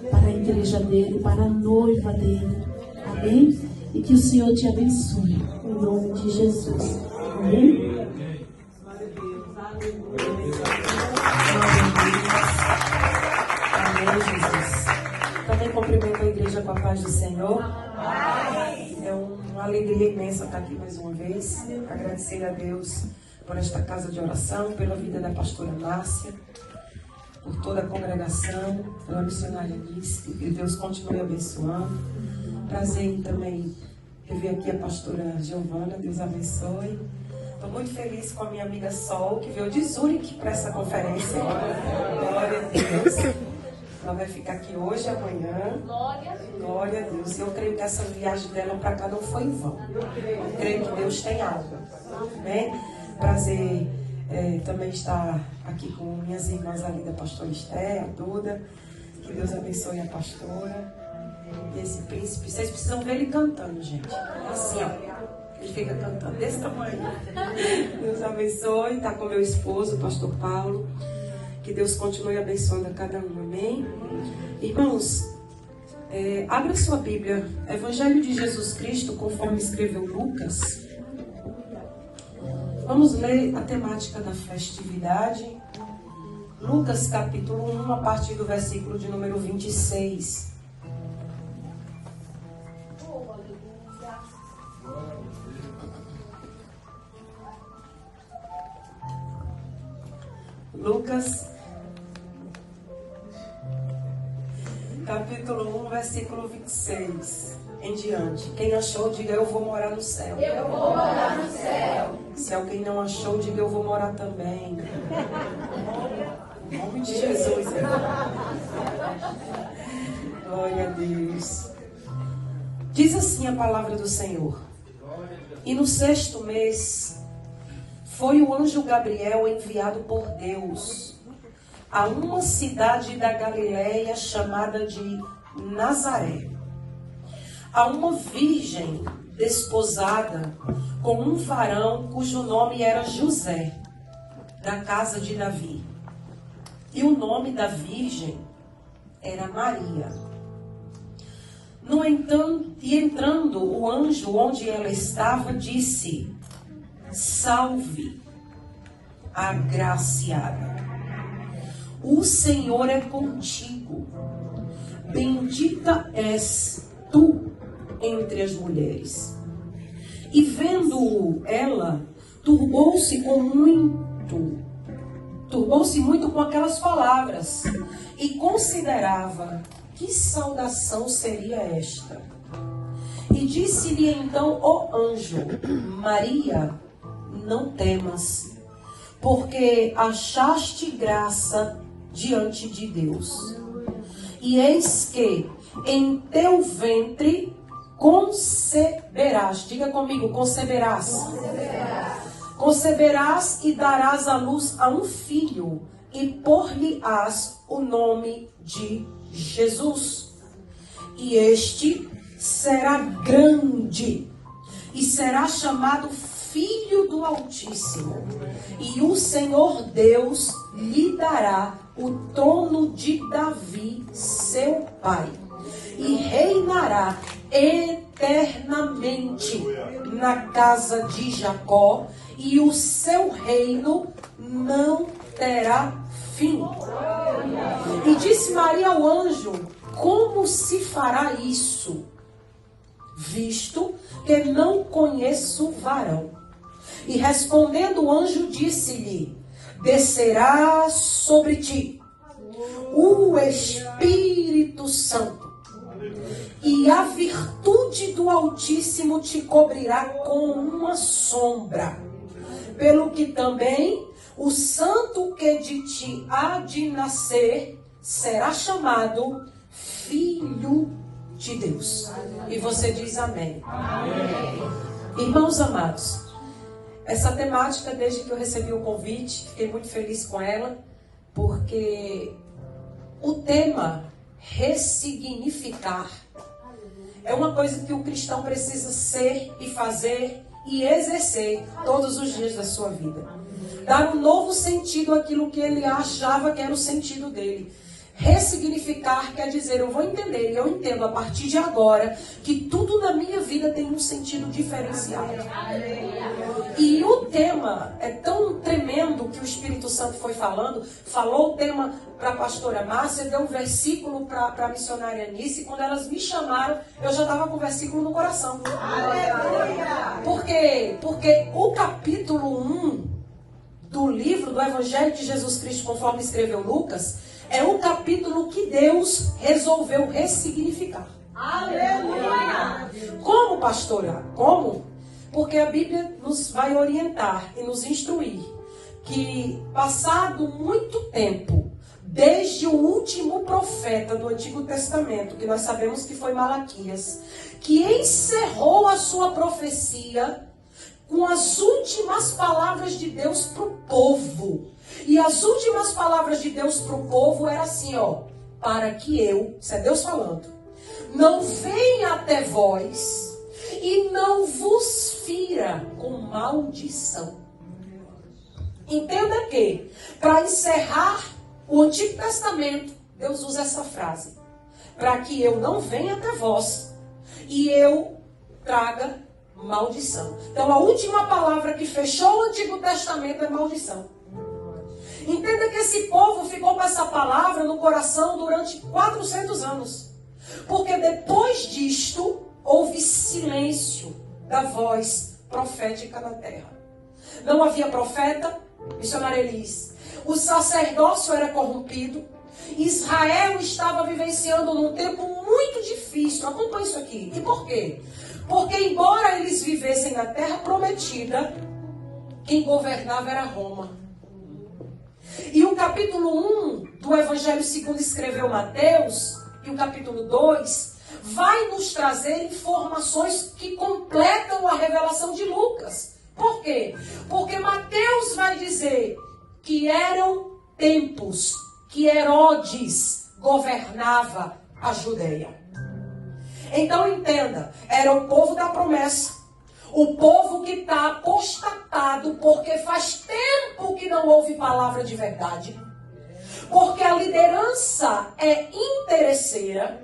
para a igreja dele, para a noiva dele. Amém? E que o Senhor te abençoe. Em nome de Jesus. Amém? Amém, Jesus. Também cumprimento a igreja com a paz do Senhor. É uma alegria imensa estar aqui mais uma vez. Agradecer a Deus por esta casa de oração, pela vida da pastora Márcia, por toda a congregação, pela missionária Alice, que Deus continue abençoando. Prazer em também rever aqui a pastora Giovana, Deus abençoe. Estou muito feliz com a minha amiga Sol, que veio de Zurique para essa conferência. Glória a Deus. Ela vai ficar aqui hoje e amanhã. Glória a Deus. Eu creio que essa viagem dela para cá não foi em vão. Eu creio que Deus tem algo. Amém? Prazer também estar aqui com minhas irmãs ali da pastora Esther, a Duda. Que Deus abençoe a pastora. E esse príncipe, vocês precisam ver ele cantando, gente. Assim, ó. Ele fica cantando desse tamanho. Deus abençoe. Está com meu esposo, o pastor Paulo. Que Deus continue abençoando a cada um. Amém? Irmãos, abra sua Bíblia. Evangelho de Jesus Cristo, conforme escreveu Lucas. Vamos ler a temática da festividade. Lucas capítulo 1, a partir do versículo de número 26. Lucas, capítulo 1, versículo 26 em diante. Quem achou, diga: eu vou morar no céu. Eu vou morar no céu. Se alguém não achou, diga: eu vou morar também. Em nome de Jesus. Glória a Deus. Diz assim a palavra do Senhor: e no 6º mês foi o anjo Gabriel enviado por Deus a uma cidade da Galileia chamada de Nazaré, a uma virgem desposada com um varão cujo nome era José, da casa de Davi. E o nome da virgem era Maria. No entanto, e entrando o anjo onde ela estava, disse: salve, agraciada, o Senhor é contigo, bendita és tu entre as mulheres. E vendo ela, turbou-se muito com aquelas palavras, e considerava que saudação seria esta. E disse-lhe então o anjo: Maria, não temas, porque achaste graça diante de Deus. E eis que em teu ventre conceberás. Diga comigo: conceberás. Conceberás e darás à luz a um filho, e por-lhe-ás o nome de Jesus. E este será grande, e será chamado Filho do Altíssimo. E o Senhor Deus lhe dará o trono de Davi, seu pai, e reinará eternamente na casa de Jacó, e o seu reino não terá fim. E disse Maria ao anjo: como se fará isso, visto que não conheço varão? E respondendo o anjo, disse-lhe: descerá sobre ti o Espírito Santo, e a virtude do Altíssimo te cobrirá com uma sombra, pelo que também o santo que de ti há de nascer será chamado Filho de Deus. E você diz amém. Amém. Irmãos amados, essa temática, desde que eu recebi o convite, fiquei muito feliz com ela, porque o tema ressignificar é uma coisa que o cristão precisa ser e fazer e exercer todos os dias da sua vida. Dar um novo sentido àquilo que ele achava que era o sentido dele. Ressignificar quer dizer, eu vou entender, e eu entendo a partir de agora, que tudo na minha vida tem um sentido diferenciado. E o tema é tão tremendo que o Espírito Santo foi falando, falou o tema para a pastora Márcia, deu um versículo para a missionária Anice, e quando elas me chamaram, eu já estava com o versículo no coração. Por quê? Porque o capítulo 1 do livro do Evangelho de Jesus Cristo, conforme escreveu Lucas, é o capítulo que Deus resolveu ressignificar. Aleluia! Como, pastora? Como? Porque a Bíblia nos vai orientar e nos instruir que, passado muito tempo, desde o último profeta do Antigo Testamento, que nós sabemos que foi Malaquias, que encerrou a sua profecia com as últimas palavras de Deus para o povo. E as últimas palavras de Deus para o povo eram assim, ó: para que eu, isso é Deus falando, não venha até vós e não vos fira com maldição. Entenda que, para encerrar o Antigo Testamento, Deus usa essa frase: para que eu não venha até vós e eu traga maldição. Então a última palavra que fechou o Antigo Testamento é maldição. Entenda que esse povo ficou com essa palavra no coração durante 400 anos. Porque depois disto, houve silêncio da voz profética na terra. Não havia profeta, missionária Elis. O sacerdócio era corrompido. Israel estava vivenciando num tempo muito difícil. Acompanhe isso aqui. E por quê? Porque embora eles vivessem na terra prometida, quem governava era Roma. E o capítulo 1 do Evangelho segundo escreveu Mateus, e o capítulo 2, vai nos trazer informações que completam a revelação de Lucas. Por quê? Porque Mateus vai dizer que eram tempos que Herodes governava a Judeia. Então entenda, era o povo da promessa. O povo que está apostatado porque faz tempo que não ouve palavra de verdade. Porque a liderança é interesseira.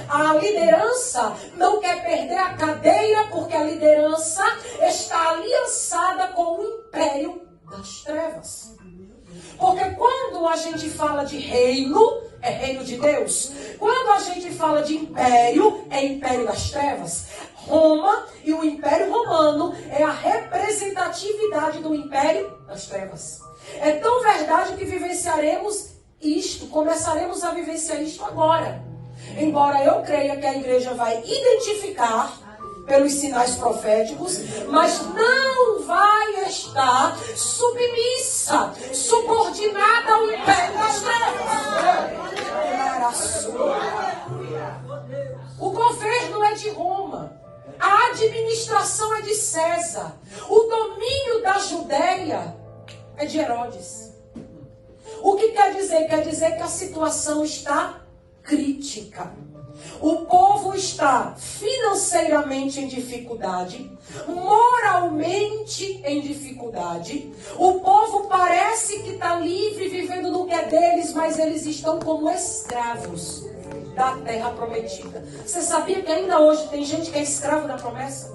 A liderança não quer perder a cadeira porque a liderança está aliançada com o império das trevas. Porque quando a gente fala de reino, é reino de Deus. Quando a gente fala de império, é império das trevas. Roma e o Império Romano é a representatividade do Império das Trevas. É tão verdade que vivenciaremos isto, começaremos a vivenciar isto agora. Embora eu creia que a igreja vai identificar pelos sinais proféticos, mas não vai estar submissa, subordinada ao Império das Trevas. O governo é de Roma. A administração é de César. O domínio da Judéia é de Herodes. O que quer dizer? Quer dizer que a situação está crítica. O povo está financeiramente em dificuldade, moralmente em dificuldade. O povo parece que está livre, vivendo no que é deles, mas eles estão como escravos da terra prometida. Você sabia que ainda hoje tem gente que é escravo da promessa?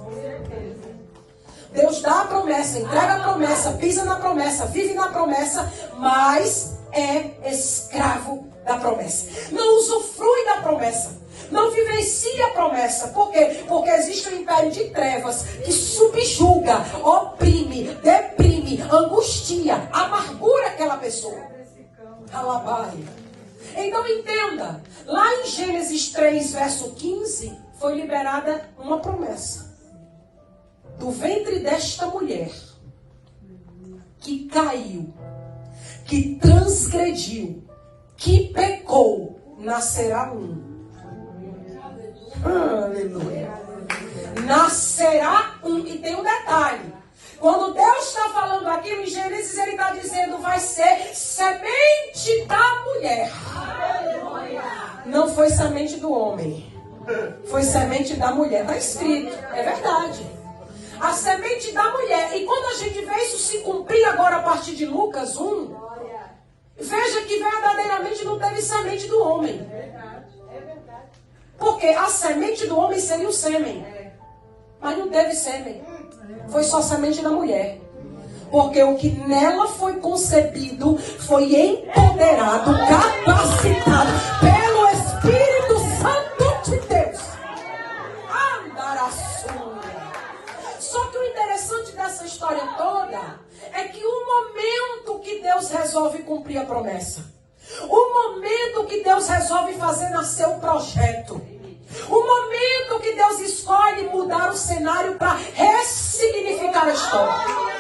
Deus dá a promessa, entrega a promessa, pisa na promessa, vive na promessa, mas é escravo da promessa. Não usufrui da promessa. Não vivencia a promessa. Por quê? Porque existe um império de trevas que subjuga, oprime, deprime, angustia, amargura aquela pessoa. Alabai. Então entenda, lá em Gênesis 3, verso 15, foi liberada uma promessa. Do ventre desta mulher, que caiu, que transgrediu, que pecou, nascerá um. Aleluia. Nascerá um. E tem um detalhe. Quando Deus está falando aquilo em Gênesis, Ele está dizendo, vai ser semente da mulher. Aleluia. Não foi semente do homem. Foi semente da mulher. Está escrito. É verdade. A semente da mulher. E quando a gente vê isso se cumprir agora a partir de Lucas 1, Veja que verdadeiramente não teve semente do homem. Porque a semente do homem seria o sêmen. Mas não teve sêmen. Foi só semente da mulher. Porque o que nela foi concebido foi empoderado, capacitado pelo Espírito Santo de Deus. Só que o interessante dessa história toda é que o momento que Deus resolve cumprir a promessa, o momento que Deus resolve fazer nascer o projeto, o momento que Deus escolhe mudar o cenário para ressignificar a história.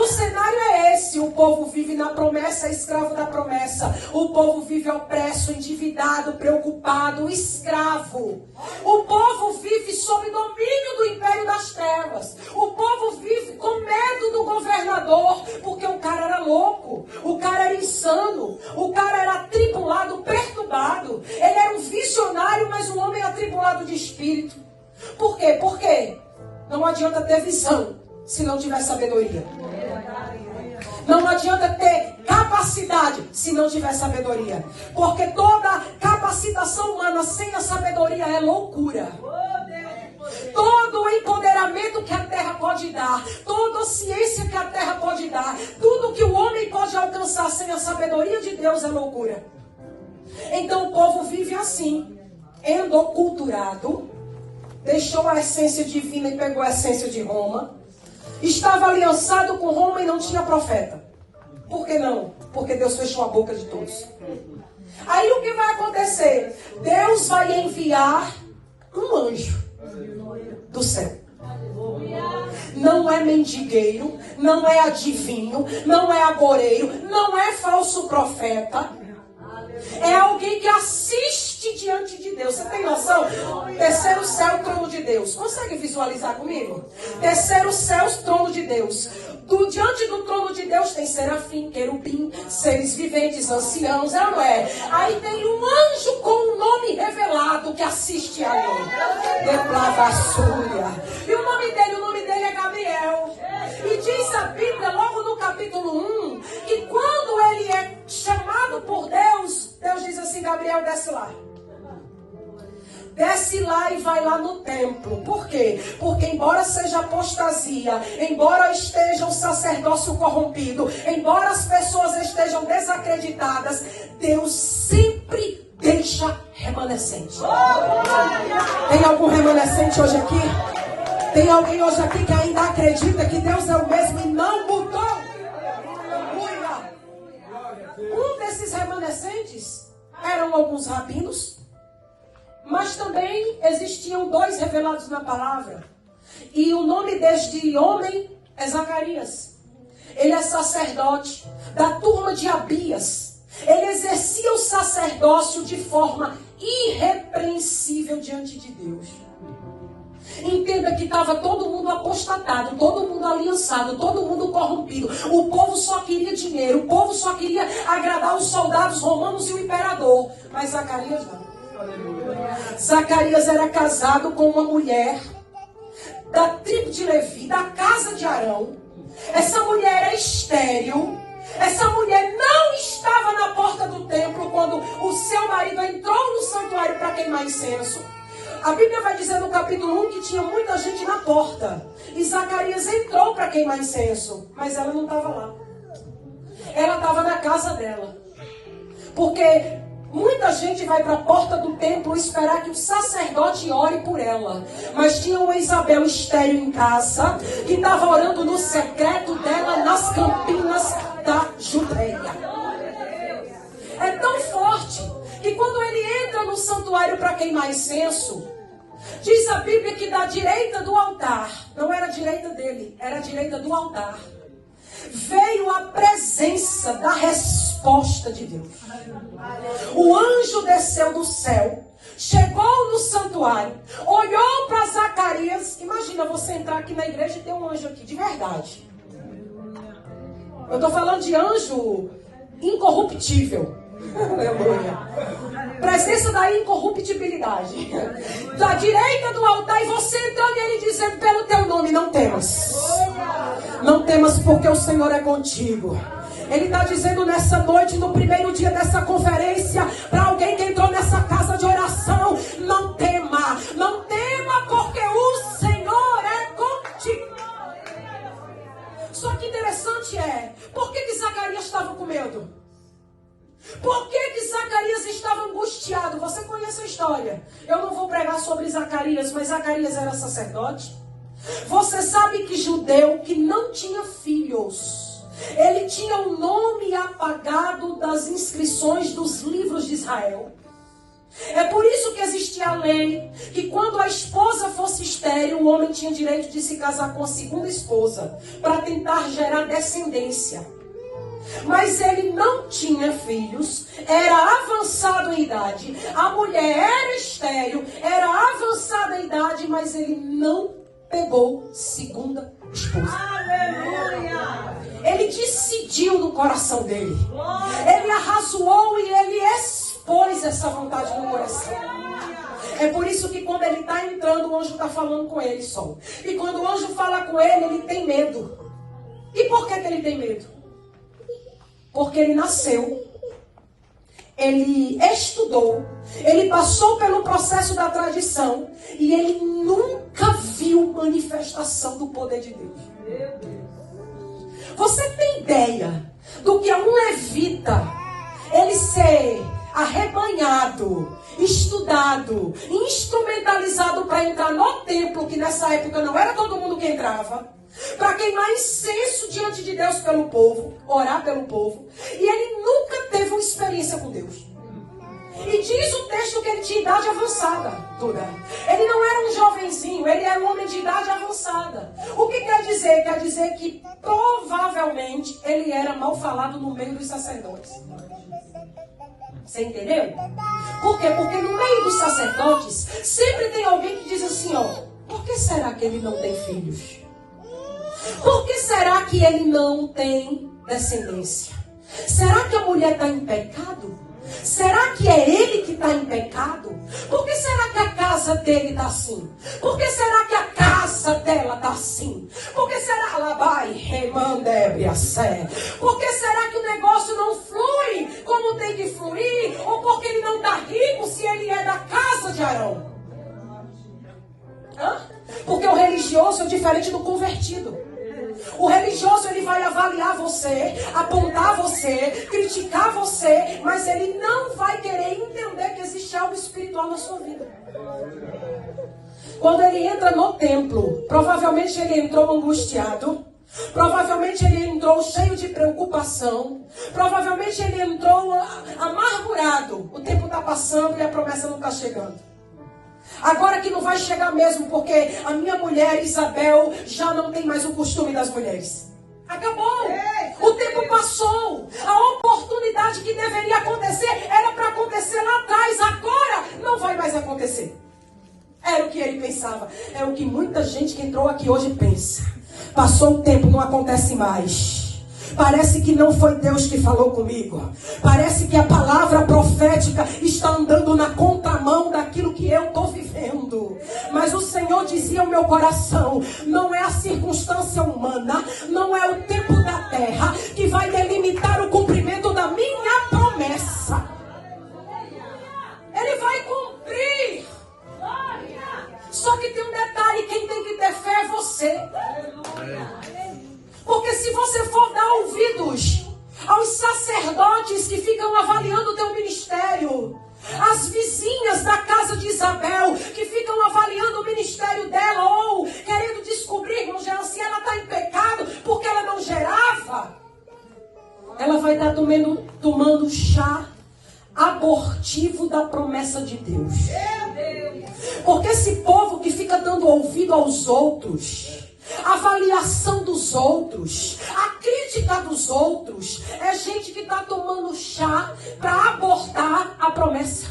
O cenário é esse: o povo vive na promessa, é escravo da promessa. O povo vive opresso, endividado, preocupado, escravo. O povo vive sob domínio do império das trevas. O povo vive com medo do governador, porque o cara era louco, o cara era insano, o cara era atribulado, perturbado. Ele era um visionário, mas um homem atribulado de espírito. Por quê? Porque não adianta ter visão se não tiver sabedoria. Não adianta ter capacidade se não tiver sabedoria. Porque toda capacitação humana sem a sabedoria é loucura. Todo o empoderamento que a terra pode dar, toda a ciência que a terra pode dar, tudo que o homem pode alcançar sem a sabedoria de Deus é loucura. Então o povo vive assim, endoculturado, deixou a essência divina e pegou a essência de Roma. Estava aliançado com Roma e não tinha profeta. Por que não? Porque Deus fechou a boca de todos. Aí o que vai acontecer? Deus vai enviar um anjo do céu. Não é mendigueiro, não é adivinho, não é agoreiro, não é falso profeta. É alguém que assiste diante de Deus. Você tem noção? Terceiro céu, trono de Deus. Consegue visualizar comigo? Terceiro céu, trono de Deus. Diante do trono de Deus tem serafim, querubim, seres viventes, anciãos, é ou não é? Aí tem um anjo com um nome revelado que assiste a ele. E o nome dele é Gabriel. E diz a Bíblia, logo no capítulo 1, que quando ele é chamado por Deus, Deus diz assim: Gabriel, desce lá. Desce lá e vai lá no templo. Por quê? Porque embora seja apostasia, embora esteja o sacerdócio corrompido, embora as pessoas estejam desacreditadas, Deus sempre deixa remanescente. Tem algum remanescente hoje aqui? Tem alguém hoje aqui que ainda acredita que Deus é o mesmo e não mudou? Um desses remanescentes eram alguns rabinos, mas também existiam dois revelados na palavra. E o nome deste homem é Zacarias. Ele é sacerdote da turma de Abias. Ele exercia o sacerdócio de forma irrepreensível diante de Deus. Entenda que estava todo mundo apostatado, todo mundo aliançado, todo mundo corrompido. O povo só queria dinheiro, o povo só queria agradar os soldados romanos e o imperador. Mas Zacarias não. Zacarias era casado com uma mulher da tribo de Levi, da casa de Arão. Essa mulher era estéril. Essa mulher não estava na porta do templo quando o seu marido entrou no santuário para queimar incenso. A Bíblia vai dizer no capítulo 1 que tinha muita gente na porta. E Zacarias entrou para queimar incenso, mas ela não estava lá. Ela estava na casa dela. Porque muita gente vai para a porta do templo esperar que o sacerdote ore por ela. Mas tinha uma Isabel estéril em casa, que estava orando no secreto dela, nas campinas da Judeia. É tão forte que quando ele entra no santuário para queimar incenso, diz a Bíblia que da direita do altar, não era a direita dele, era a direita do altar, veio a presença da resposta de Deus. O anjo desceu do céu, chegou no santuário, olhou para Zacarias. Imagina você entrar aqui na igreja e ter um anjo aqui, de verdade. Eu estou falando de anjo incorruptível. Aleluia. Presença da incorruptibilidade. Da direita do altar, e você entrando e ele dizendo: pelo teu nome, não temas. Não temas, porque o Senhor é contigo. Ele está dizendo nessa noite, no primeiro dia dessa conferência, para alguém que entrou nessa casa de oração: não tema, não tema, porque o Senhor é contigo. Só que interessante por que Zacarias estava com medo? Por que Zacarias estava angustiado? Você conhece a história. Eu não vou pregar sobre Zacarias, mas Zacarias era sacerdote. Você sabe que judeu que não tinha filhos, ele tinha o nome apagado das inscrições dos livros de Israel. É por isso que existia a lei, que quando a esposa fosse estéril, o homem tinha direito de se casar com a segunda esposa, para tentar gerar descendência. Mas ele não tinha filhos, era avançado em idade, a mulher era estéril, era avançada em idade, mas ele não pegou segunda esposa. Aleluia! Ele decidiu no coração dele. Ele arrazoou e ele expôs essa vontade no coração. É por isso que quando ele está entrando, o anjo está falando com ele só. E quando o anjo fala com ele, ele tem medo. E por que ele tem medo? Porque ele nasceu, ele estudou, ele passou pelo processo da tradição e ele nunca viu manifestação do poder de Deus. Você tem ideia do que é um levita, ele ser arrebanhado, estudado, instrumentalizado para entrar no templo, que nessa época não era todo mundo que entrava, para queimar incenso diante de Deus pelo povo, orar pelo povo, e ele nunca teve uma experiência com Deus. E diz o texto que ele tinha idade avançada, Duda. Ele não era um jovenzinho, ele era um homem de idade avançada. O que quer dizer? Quer dizer que provavelmente ele era mal falado no meio dos sacerdotes. Você entendeu? Por quê? Porque no meio dos sacerdotes sempre tem alguém que diz assim, por que será que ele não tem filhos? Por que será que ele não tem descendência? Será que a mulher está em pecado? Será que é ele que está em pecado? Por que será que a casa dele está assim? Por que será que a casa dela está assim? Por que será labai remandebriacé? Por que será que o negócio não flui como tem que fluir? Ou porque ele não está rico se ele é da casa de Arão? Porque o religioso é diferente do convertido. O religioso, ele vai avaliar você, apontar você, criticar você, mas ele não vai querer entender que existe algo espiritual na sua vida. Quando ele entra no templo, provavelmente ele entrou angustiado, provavelmente ele entrou cheio de preocupação, provavelmente ele entrou amargurado. O tempo está passando e a promessa não está chegando. Agora que não vai chegar mesmo, porque a minha mulher Isabel já não tem mais o costume das mulheres. Acabou. O tempo passou. A oportunidade que deveria acontecer era para acontecer lá atrás. Agora não vai mais acontecer. Era o que ele pensava. É o que muita gente que entrou aqui hoje pensa. Passou o tempo, não acontece mais. Parece que não foi Deus que falou comigo. Parece que a palavra profética está andando na contramão daquilo que eu estou vivendo. Mas o Senhor dizia ao meu coração: não é a circunstância humana, não é o tempo da terra que vai delimitar o cumprimento da minha promessa. Ele vai cumprir. Só que tem um detalhe: quem tem que ter fé é você. Porque se você for dar ouvidos aos sacerdotes que ficam avaliando o teu ministério, as vizinhas da casa de Isabel que ficam avaliando o ministério dela, ou querendo descobrir, irmão Jean, se ela está em pecado porque ela não gerava, ela vai estar tomando chá abortivo da promessa de Deus. Porque esse povo que fica dando ouvido aos outros, a avaliação dos outros, a crítica dos outros, é gente que está tomando chá para abortar a promessa.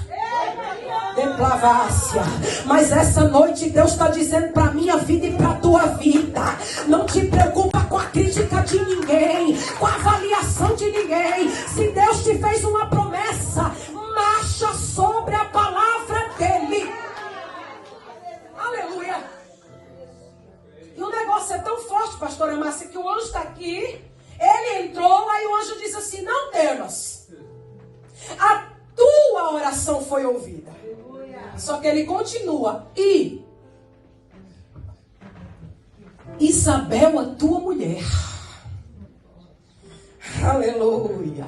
Deplavácia. Mas essa noite Deus está dizendo para a minha vida e para a tua vida: não te preocupa com a crítica de ninguém, com a avaliação de ninguém. Se Deus te fez uma promessa, marcha sobre a palavra dele. Aleluia. E o negócio é tão forte, pastora Márcia, que o anjo está aqui, ele entrou, aí o anjo disse vida. Só que ele continua. E Isabel, a tua mulher, aleluia,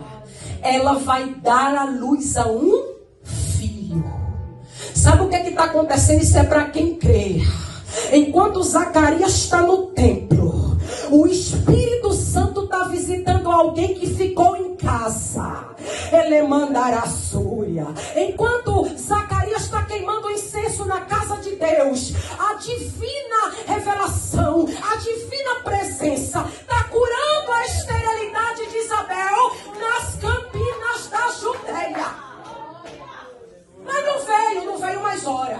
ela vai dar à luz a um filho. Sabe o que está acontecendo? Isso é para quem crê. Enquanto Zacarias está no templo, o Espírito Santo está visitando alguém que ficou em casa. Ele mandará a súria. Enquanto Zacarias está queimando incenso na casa de Deus, a divina revelação, a divina presença está curando a esterilidade de Isabel nas campinas da Judeia. Mas não veio mais hora.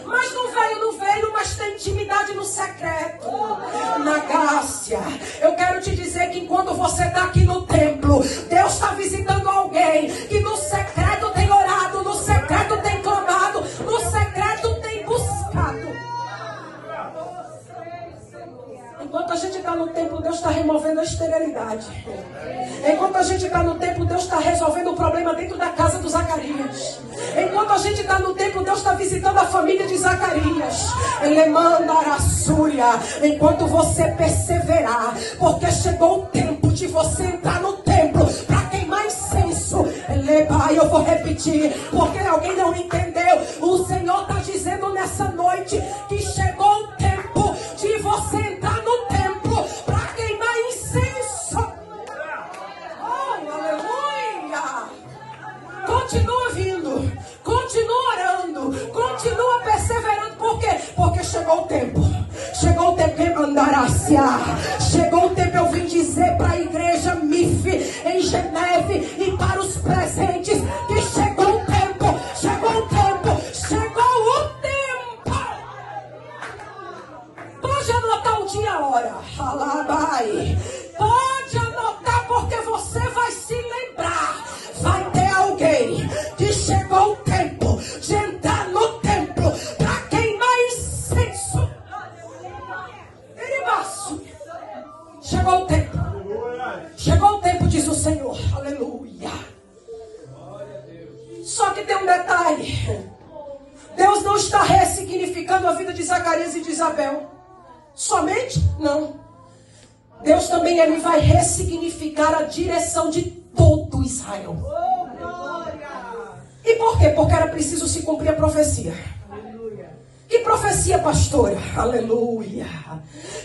Mas não veio, mas tem intimidade no secreto, na Gácia. Eu quero te dizer que enquanto você está aqui no templo, Deus está visitando alguém que no secreto tem orado, no secreto tem clamado, no secreto tem buscado. Enquanto a gente está no templo, Deus está removendo a esterilidade. Enquanto a gente está no templo, Deus está resolvendo o problema dentro da casa do Zacarias. Enquanto a gente está no templo, Deus está visitando a família de Zacarias. Ele manda a súria. Enquanto você perseverar, porque chegou o tempo de você entrar no templo para queimar incenso. Eu vou repetir, porque alguém não entendeu. O Senhor está dizendo nessa noite que chegou o tempo de você entrar no templo para queimar incenso. Oh, aleluia! Continua vindo, continua orando, continua perseverando. Por quê? Porque chegou o tempo. Chegou o tempo de mandarácia. Chegou o tempo, eu vim dizer para a igreja MIF em Geneve e para os presentes que chegou o tempo. Chegou o tempo. Chegou o tempo. Pode anotar o dia e a hora. Alabai. Pode anotar, porque você vai se lembrar. Vai ter alguém que chegou o tempo de entrar no templo para queimar incenso. Chegou o tempo. Chegou o tempo, diz o Senhor. Aleluia. Só que tem um detalhe. Deus não está ressignificando a vida de Zacarias e de Isabel. Somente? Não. Deus também ele vai ressignificar a direção de todo Israel. E por quê? Porque era preciso se cumprir a profecia. Que profecia, pastora? Aleluia.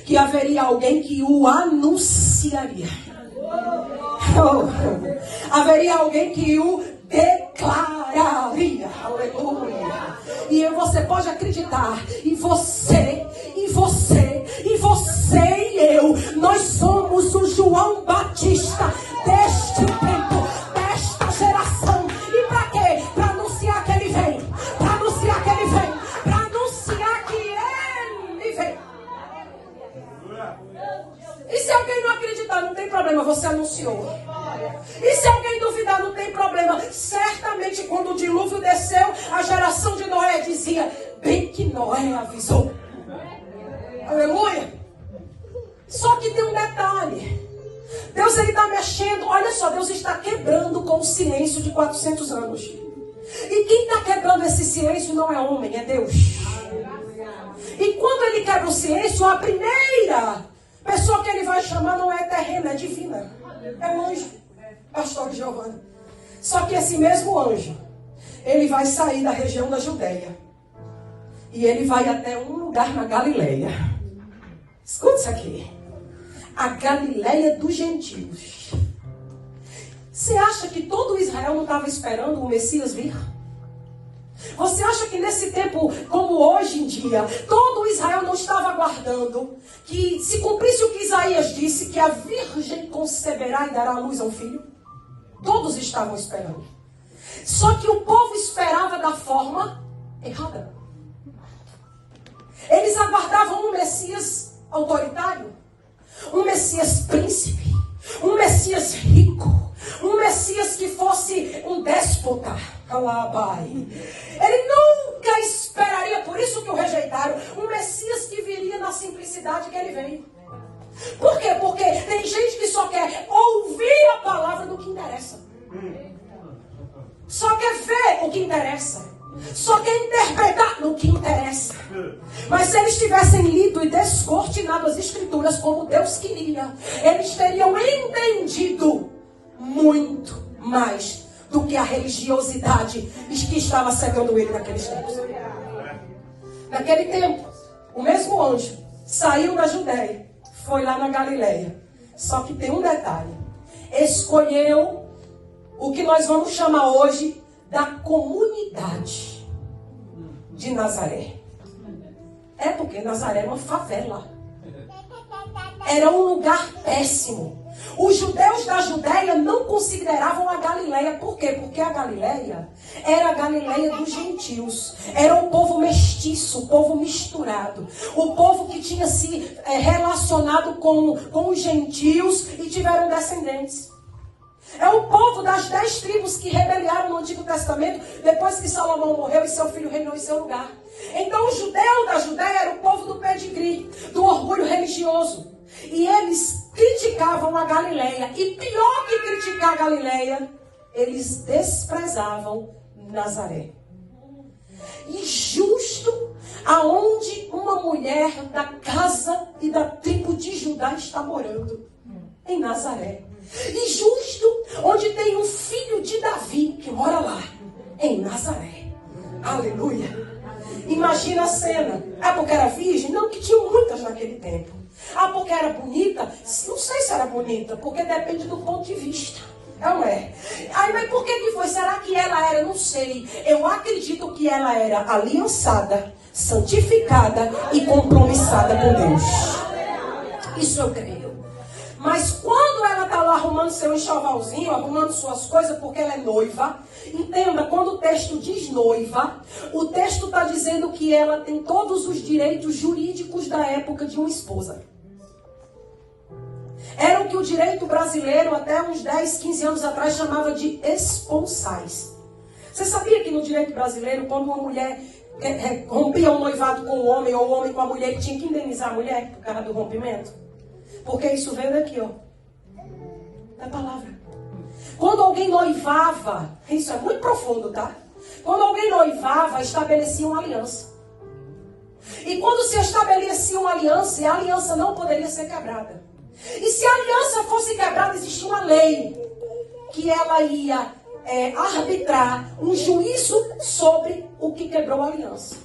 Que haveria alguém que o anunciaria. Oh. Haveria alguém que o declararia. Aleluia. E você pode acreditar. E você e eu. Nós somos o João Batista deste tempo, desta geração. E para quê? Para anunciar que ele vem. Para anunciar que ele vem. Para anunciar que ele vem. E se alguém não acreditar, não tem problema, você anunciou. E se alguém duvidar, não tem problema. Certamente quando o dilúvio desceu, a geração de Noé dizia, bem que Noé avisou. Aleluia. Só que tem um detalhe. Deus ele está mexendo. Olha só, Deus está quebrando com o silêncio de 400 anos. E quem está quebrando esse silêncio não é homem, é Deus. E quando ele quebra o silêncio, a primeira pessoa que ele vai chamar não é terrena, é divina. É um anjo. Pastor Giovanni. Só que esse mesmo anjo, ele vai sair da região da Judeia. E ele vai até um lugar na Galileia. Escuta isso aqui. A Galileia dos gentios. Você acha que todo Israel não estava esperando o Messias vir? Você acha que nesse tempo, como hoje em dia, todo Israel não estava aguardando que se cumprisse o que Isaías disse, que a virgem conceberá e dará à luz a um filho? Todos estavam esperando. Só que o povo esperava da forma errada. Eles aguardavam um Messias autoritário, um Messias príncipe, um Messias rico, um Messias que fosse um déspota. Ele nunca esperaria, por isso que o rejeitaram, um Messias que viria na simplicidade que ele veio. Por quê? Porque tem gente que só quer ouvir a palavra do que interessa. só quer ver o que interessa. Só quer interpretar no que interessa. Mas se eles tivessem lido e descortinado as escrituras como Deus queria, eles teriam entendido muito mais do que a religiosidade que estava cegando ele naqueles tempos. Naquele tempo, o mesmo anjo saiu da Judéia, foi lá na Galileia. Só que tem um detalhe. Escolheu o que nós vamos chamar hoje da comunidade de Nazaré. É porque Nazaré era uma favela. Era um lugar péssimo. Os judeus da Judéia não consideravam a Galileia. Por quê? Porque a Galileia era a Galileia dos gentios. Era o povo mestiço, o povo misturado. O povo que tinha se relacionado com os gentios e tiveram descendentes. É o povo das 10 tribos que rebeliaram no Antigo Testamento depois que Salomão morreu e seu filho reinou em seu lugar. Então o judeu da Judéia era o povo do pedigree, do orgulho religioso. E eles criticavam a Galileia. E pior que criticar a Galileia, eles desprezavam Nazaré. E justo aonde uma mulher da casa e da tribo de Judá está morando, em Nazaré. E justo onde tem um filho de Davi que mora lá, em Nazaré. Aleluia. Imagina a cena. Ah, porque era virgem? Não, que tinha muitas naquele tempo. Ah, porque era bonita? Não sei se era bonita, porque depende do ponto de vista. Não é? Ai, mas por que foi? Será que ela era? Não sei. Eu acredito que ela era aliançada, santificada e compromissada com Deus. Isso eu creio. Mas quando ela está lá arrumando seu enxovalzinho, arrumando suas coisas, porque ela é noiva, entenda, quando o texto diz noiva, o texto está dizendo que ela tem todos os direitos jurídicos da época de uma esposa. Era o que o direito brasileiro, até uns 10, 15 anos atrás, chamava de esponsais. Você sabia que no direito brasileiro, quando uma mulher rompia um noivado com o homem, ou o homem com a mulher, ele tinha que indenizar a mulher por causa do rompimento? Porque isso veio daqui, ó. Da palavra. Quando alguém noivava, isso é muito profundo, tá? Quando alguém noivava, estabelecia uma aliança. E quando se estabelecia uma aliança, a aliança não poderia ser quebrada. E se a aliança fosse quebrada, existia uma lei que ela ia arbitrar um juízo sobre o que quebrou a aliança.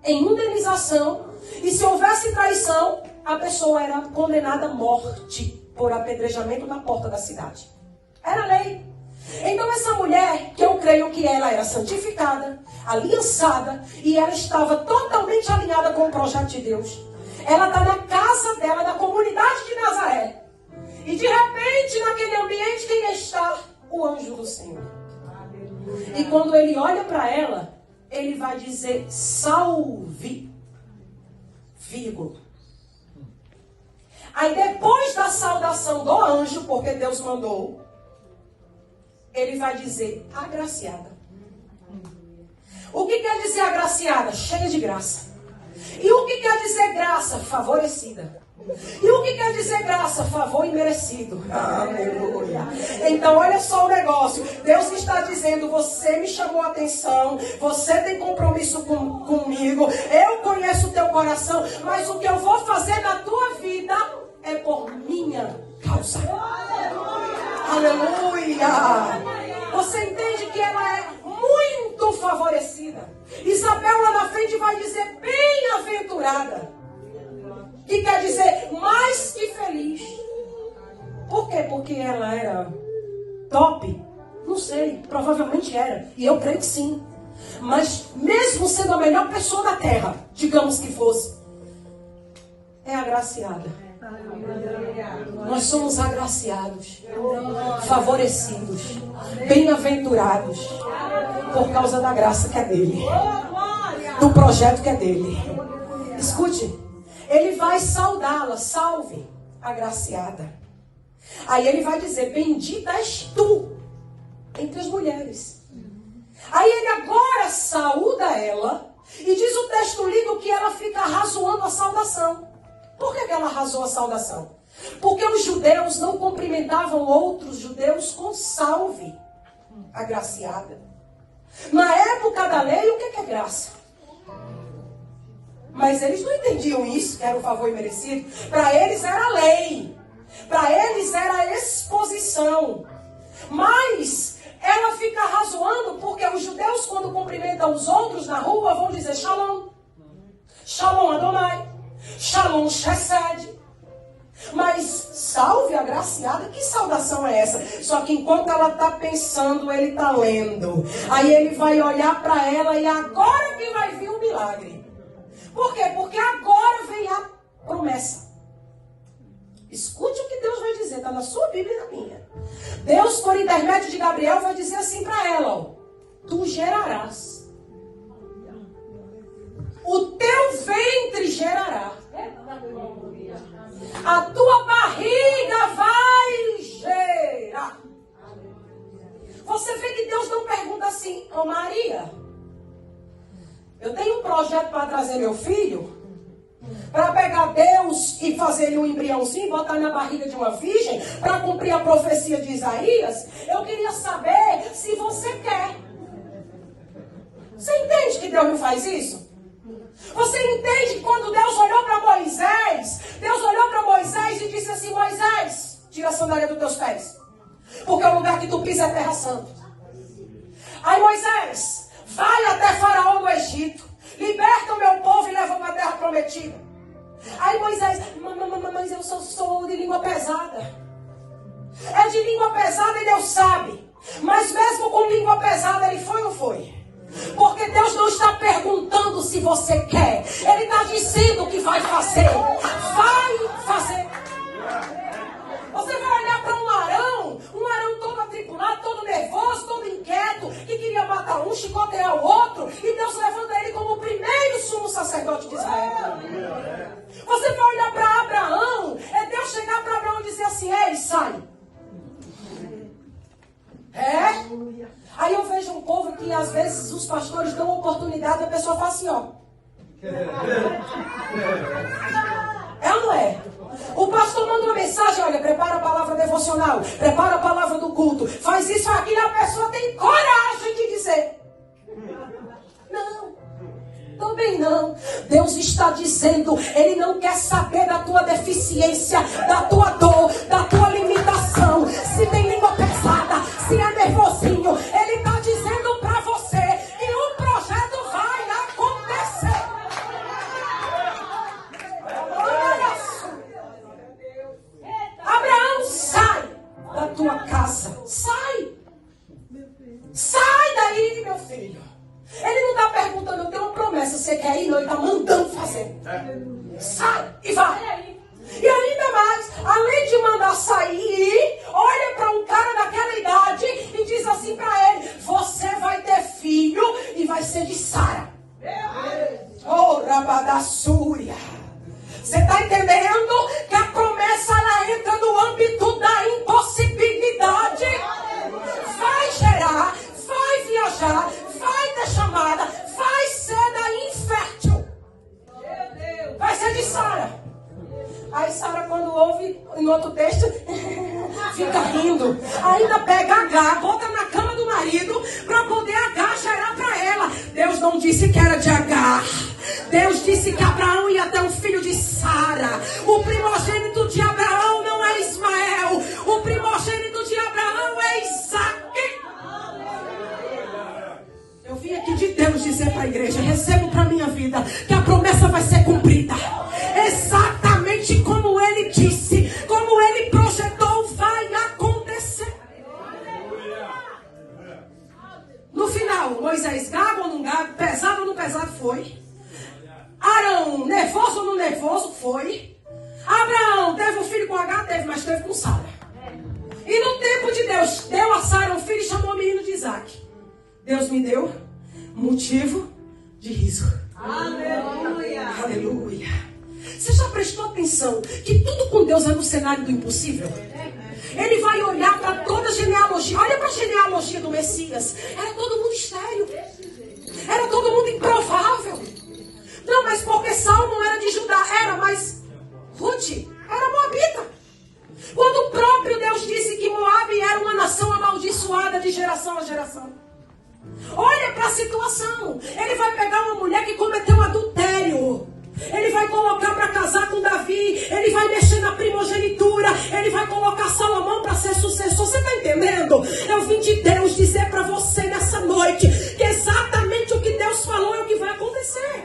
Em indenização, e se houvesse traição, a pessoa era condenada à morte por apedrejamento na porta da cidade. Era lei. Então essa mulher, que eu creio que ela era santificada, aliançada, e ela estava totalmente alinhada com o projeto de Deus. Ela está na casa dela, na comunidade de Nazaré. E de repente, naquele ambiente, quem está? O anjo do Senhor. E quando ele olha para ela, ele vai dizer, salve, vírgula. Aí depois da saudação do anjo, porque Deus mandou, ele vai dizer, agraciada. O que quer dizer agraciada? Cheia de graça. E o que quer dizer graça? Favorecida. E o que quer dizer graça? Favor imerecido. Aleluia. Então olha só o negócio. Deus está dizendo, você me chamou a atenção, você tem compromisso comigo, eu conheço o teu coração, mas o que eu vou fazer na tua vida é por minha causa. Aleluia. Você entende que ela é muito favorecida. Isabel lá na frente vai dizer bem-aventurada. Que quer dizer mais que feliz. Por quê? Porque ela era top? Não sei, provavelmente era. E eu creio que sim. Mas mesmo sendo a melhor pessoa da terra, digamos que fosse, é agraciada. Nós somos agraciados, favorecidos, bem-aventurados, por causa da graça que é dele, do projeto que é dele. Escute, ele vai saudá-la, salve, agraciada. Aí ele vai dizer, bendita és tu entre as mulheres. Aí ele agora saúda ela, e diz o texto lido que ela fica arrazoando a saudação. Por que ela arrasou a saudação? Porque os judeus não cumprimentavam outros judeus com salve, agraciada. Na época da lei, o que é graça? Mas eles não entendiam isso, que era um favor imerecido. Para eles era lei. Para eles era exposição. Mas ela fica razoando porque os judeus, quando cumprimentam os outros na rua, vão dizer Shalom. Shalom Adonai. Shalom Chesed. Mas salve a agraciada, que saudação é essa? Só que enquanto ela está pensando, ele está lendo. Aí ele vai olhar para ela e agora que vai vir o milagre. Por quê? Porque agora vem a promessa. Escute o que Deus vai dizer, está na sua Bíblia e na minha. Deus, por intermédio de Gabriel, vai dizer assim para ela, ó, tu gerarás. O teu ventre gerará. A tua barriga vai gerar. Você vê que Deus não pergunta assim, ô Maria, eu tenho um projeto para trazer meu filho, para pegar Deus e fazer ele um embriãozinho, botar na barriga de uma virgem, para cumprir a profecia de Isaías. Eu queria saber se você quer. Você entende que Deus não faz isso? Você entende que quando Deus olhou para Moisés, Deus olhou para Moisés e disse assim, Moisés, tira a sandália dos teus pés, porque o lugar que tu pisa é terra santa. Aí Moisés, vai até Faraó no Egito, liberta o meu povo e leva para a terra prometida. Aí Moisés, mas eu sou de língua pesada. É de língua pesada e Deus sabe. Mas mesmo com língua pesada ele foi ou não foi? Porque Deus não está perguntando se você quer. Ele está dizendo que vai fazer. Vai fazer. Você vai olhar para um Arão todo atribulado, todo nervoso, todo inquieto, que queria matar um, chicotear o outro, e Deus levanta ele como o primeiro sumo sacerdote de Israel. Você vai olhar para Abraão, é Deus chegar para Abraão e dizer assim, ei, sai. Aí eu vejo um povo que às vezes os pastores dão oportunidade e a pessoa faz assim, ó. É ou não é? O pastor manda uma mensagem, olha, prepara a palavra devocional, prepara a palavra do culto, faz isso, aquilo, e a pessoa tem coragem de dizer. Não, também não. Deus está dizendo, Ele não quer saber da tua deficiência, da tua dor, da tua limitação. Se tem língua pesada, se é nervosinho, Ele está dizendo para você que o projeto vai acontecer. Abraão, sai da tua casa. Sai. Sai daí, meu filho. Ele não está perguntando, eu tenho uma promessa, você quer ir? Não, ele está mandando fazer. Sai e vai. E ainda mais, além de mandar sair, olha para um cara daquela idade e diz assim para ele, você vai ter filho e vai ser de Sara. Oh, Rabadassúria. Você está entendendo que a promessa ela entra no âmbito da impossibilidade? Vai gerar, vai viajar, vai ter chamada, vai ser da infértil. Vai ser de Sara. Aí Sara, quando ouve, em outro texto, fica rindo. Ainda pega Agar, bota na cama do marido, para poder Agar gerar para ela. Deus não disse que era de Agar. Deus disse que Abraão ia ter um filho de Sara. O primogênito de Abraão não é Ismael. O primogênito de Abraão é Isaac. Eu vim aqui de Deus dizer para a igreja, recebo para a minha vida, que a promessa vai ser cumprida. Exatamente como ele disse, como ele projetou, vai acontecer. No final, Moisés, gago ou não gago, pesado ou não pesado, foi. Arão, nervoso ou não nervoso, foi. Abraão, teve um filho com Agar, teve, mas teve com Sara. E no tempo de Deus, deu a Sara um filho e chamou o menino de Isaac. Deus me deu motivo de riso. Aleluia. Aleluia. Você já prestou atenção que tudo com Deus é no cenário do impossível? Ele vai olhar para toda a genealogia. Olha para a genealogia do Messias. Era todo mundo estéril. Era todo mundo improvável. Não, mas porque Saul não era de Judá. Era, mas Ruth era moabita. Quando o próprio Deus disse que Moabe era uma nação amaldiçoada de geração a geração. Olha mulher que cometeu adultério. Ele vai colocar para casar com Davi. Ele vai mexer na primogenitura. Ele vai colocar Salomão para ser sucessor. Você está entendendo? Eu vim de Deus dizer para você nessa noite que exatamente o que Deus falou é o que vai acontecer.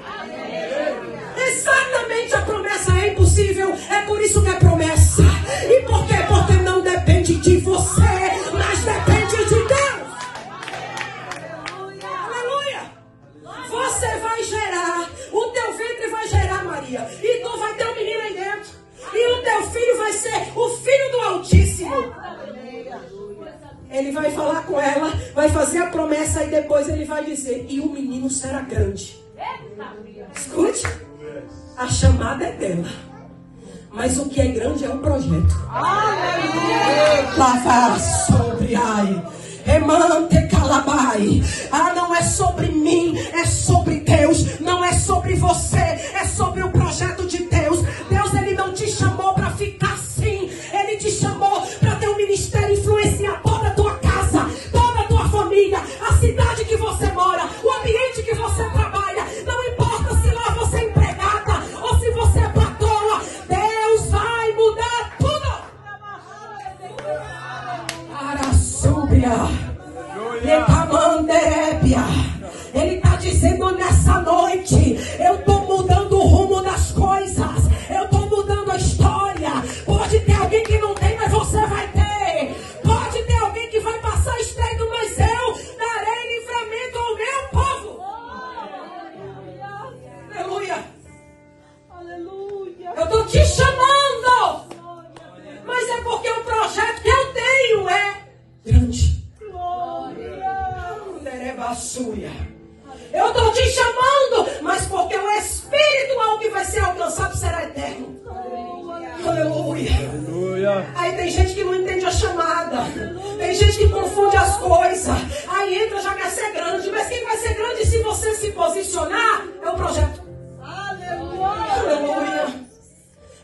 Exatamente, a promessa é impossível. É por isso que é promessa. E por quê? Porque não depende de você, mas depende de Deus. Aleluia. Você vai gerar. O teu ventre vai gerar, Maria. E tu vai ter um menino aí dentro. E o teu filho vai ser o filho do Altíssimo. Ele vai falar com ela, vai fazer a promessa e depois ele vai dizer: e o menino será grande. Escute, a chamada é dela, mas o que é grande é o projeto. Lavar sobre ai, remante calabai. Ah, não é sobre mim, é sobre Deus. Não é sobre você, é sobre o projeto de Deus. Deus, ele não te chamou para ficar assim. Ele te chamou para ter um ministério influenciar toda a tua casa, toda a tua família, a cidade que você mora, o ambiente que você trabalha. Não importa se lá você é empregada ou se você é patroa. Deus vai mudar tudo. Para súbia. Ele está dizendo nessa noite: eu estou mudando o rumo das coisas. Eu estou mudando a história. Pode ter alguém que não tem, mas você vai ter. Pode ter alguém que vai passar estreito, mas eu darei livramento ao meu povo. Aleluia. Eu estou te chamando, mas é porque o projeto que eu tenho é grande. Eu estou te chamando, mas porque o espiritual que vai ser alcançado será eterno. Aleluia. Aí tem gente que não entende a chamada. Tem gente que confunde as coisas. Aí entra, já quer ser grande. Mas quem vai ser grande se você se posicionar é o projeto. Aleluia.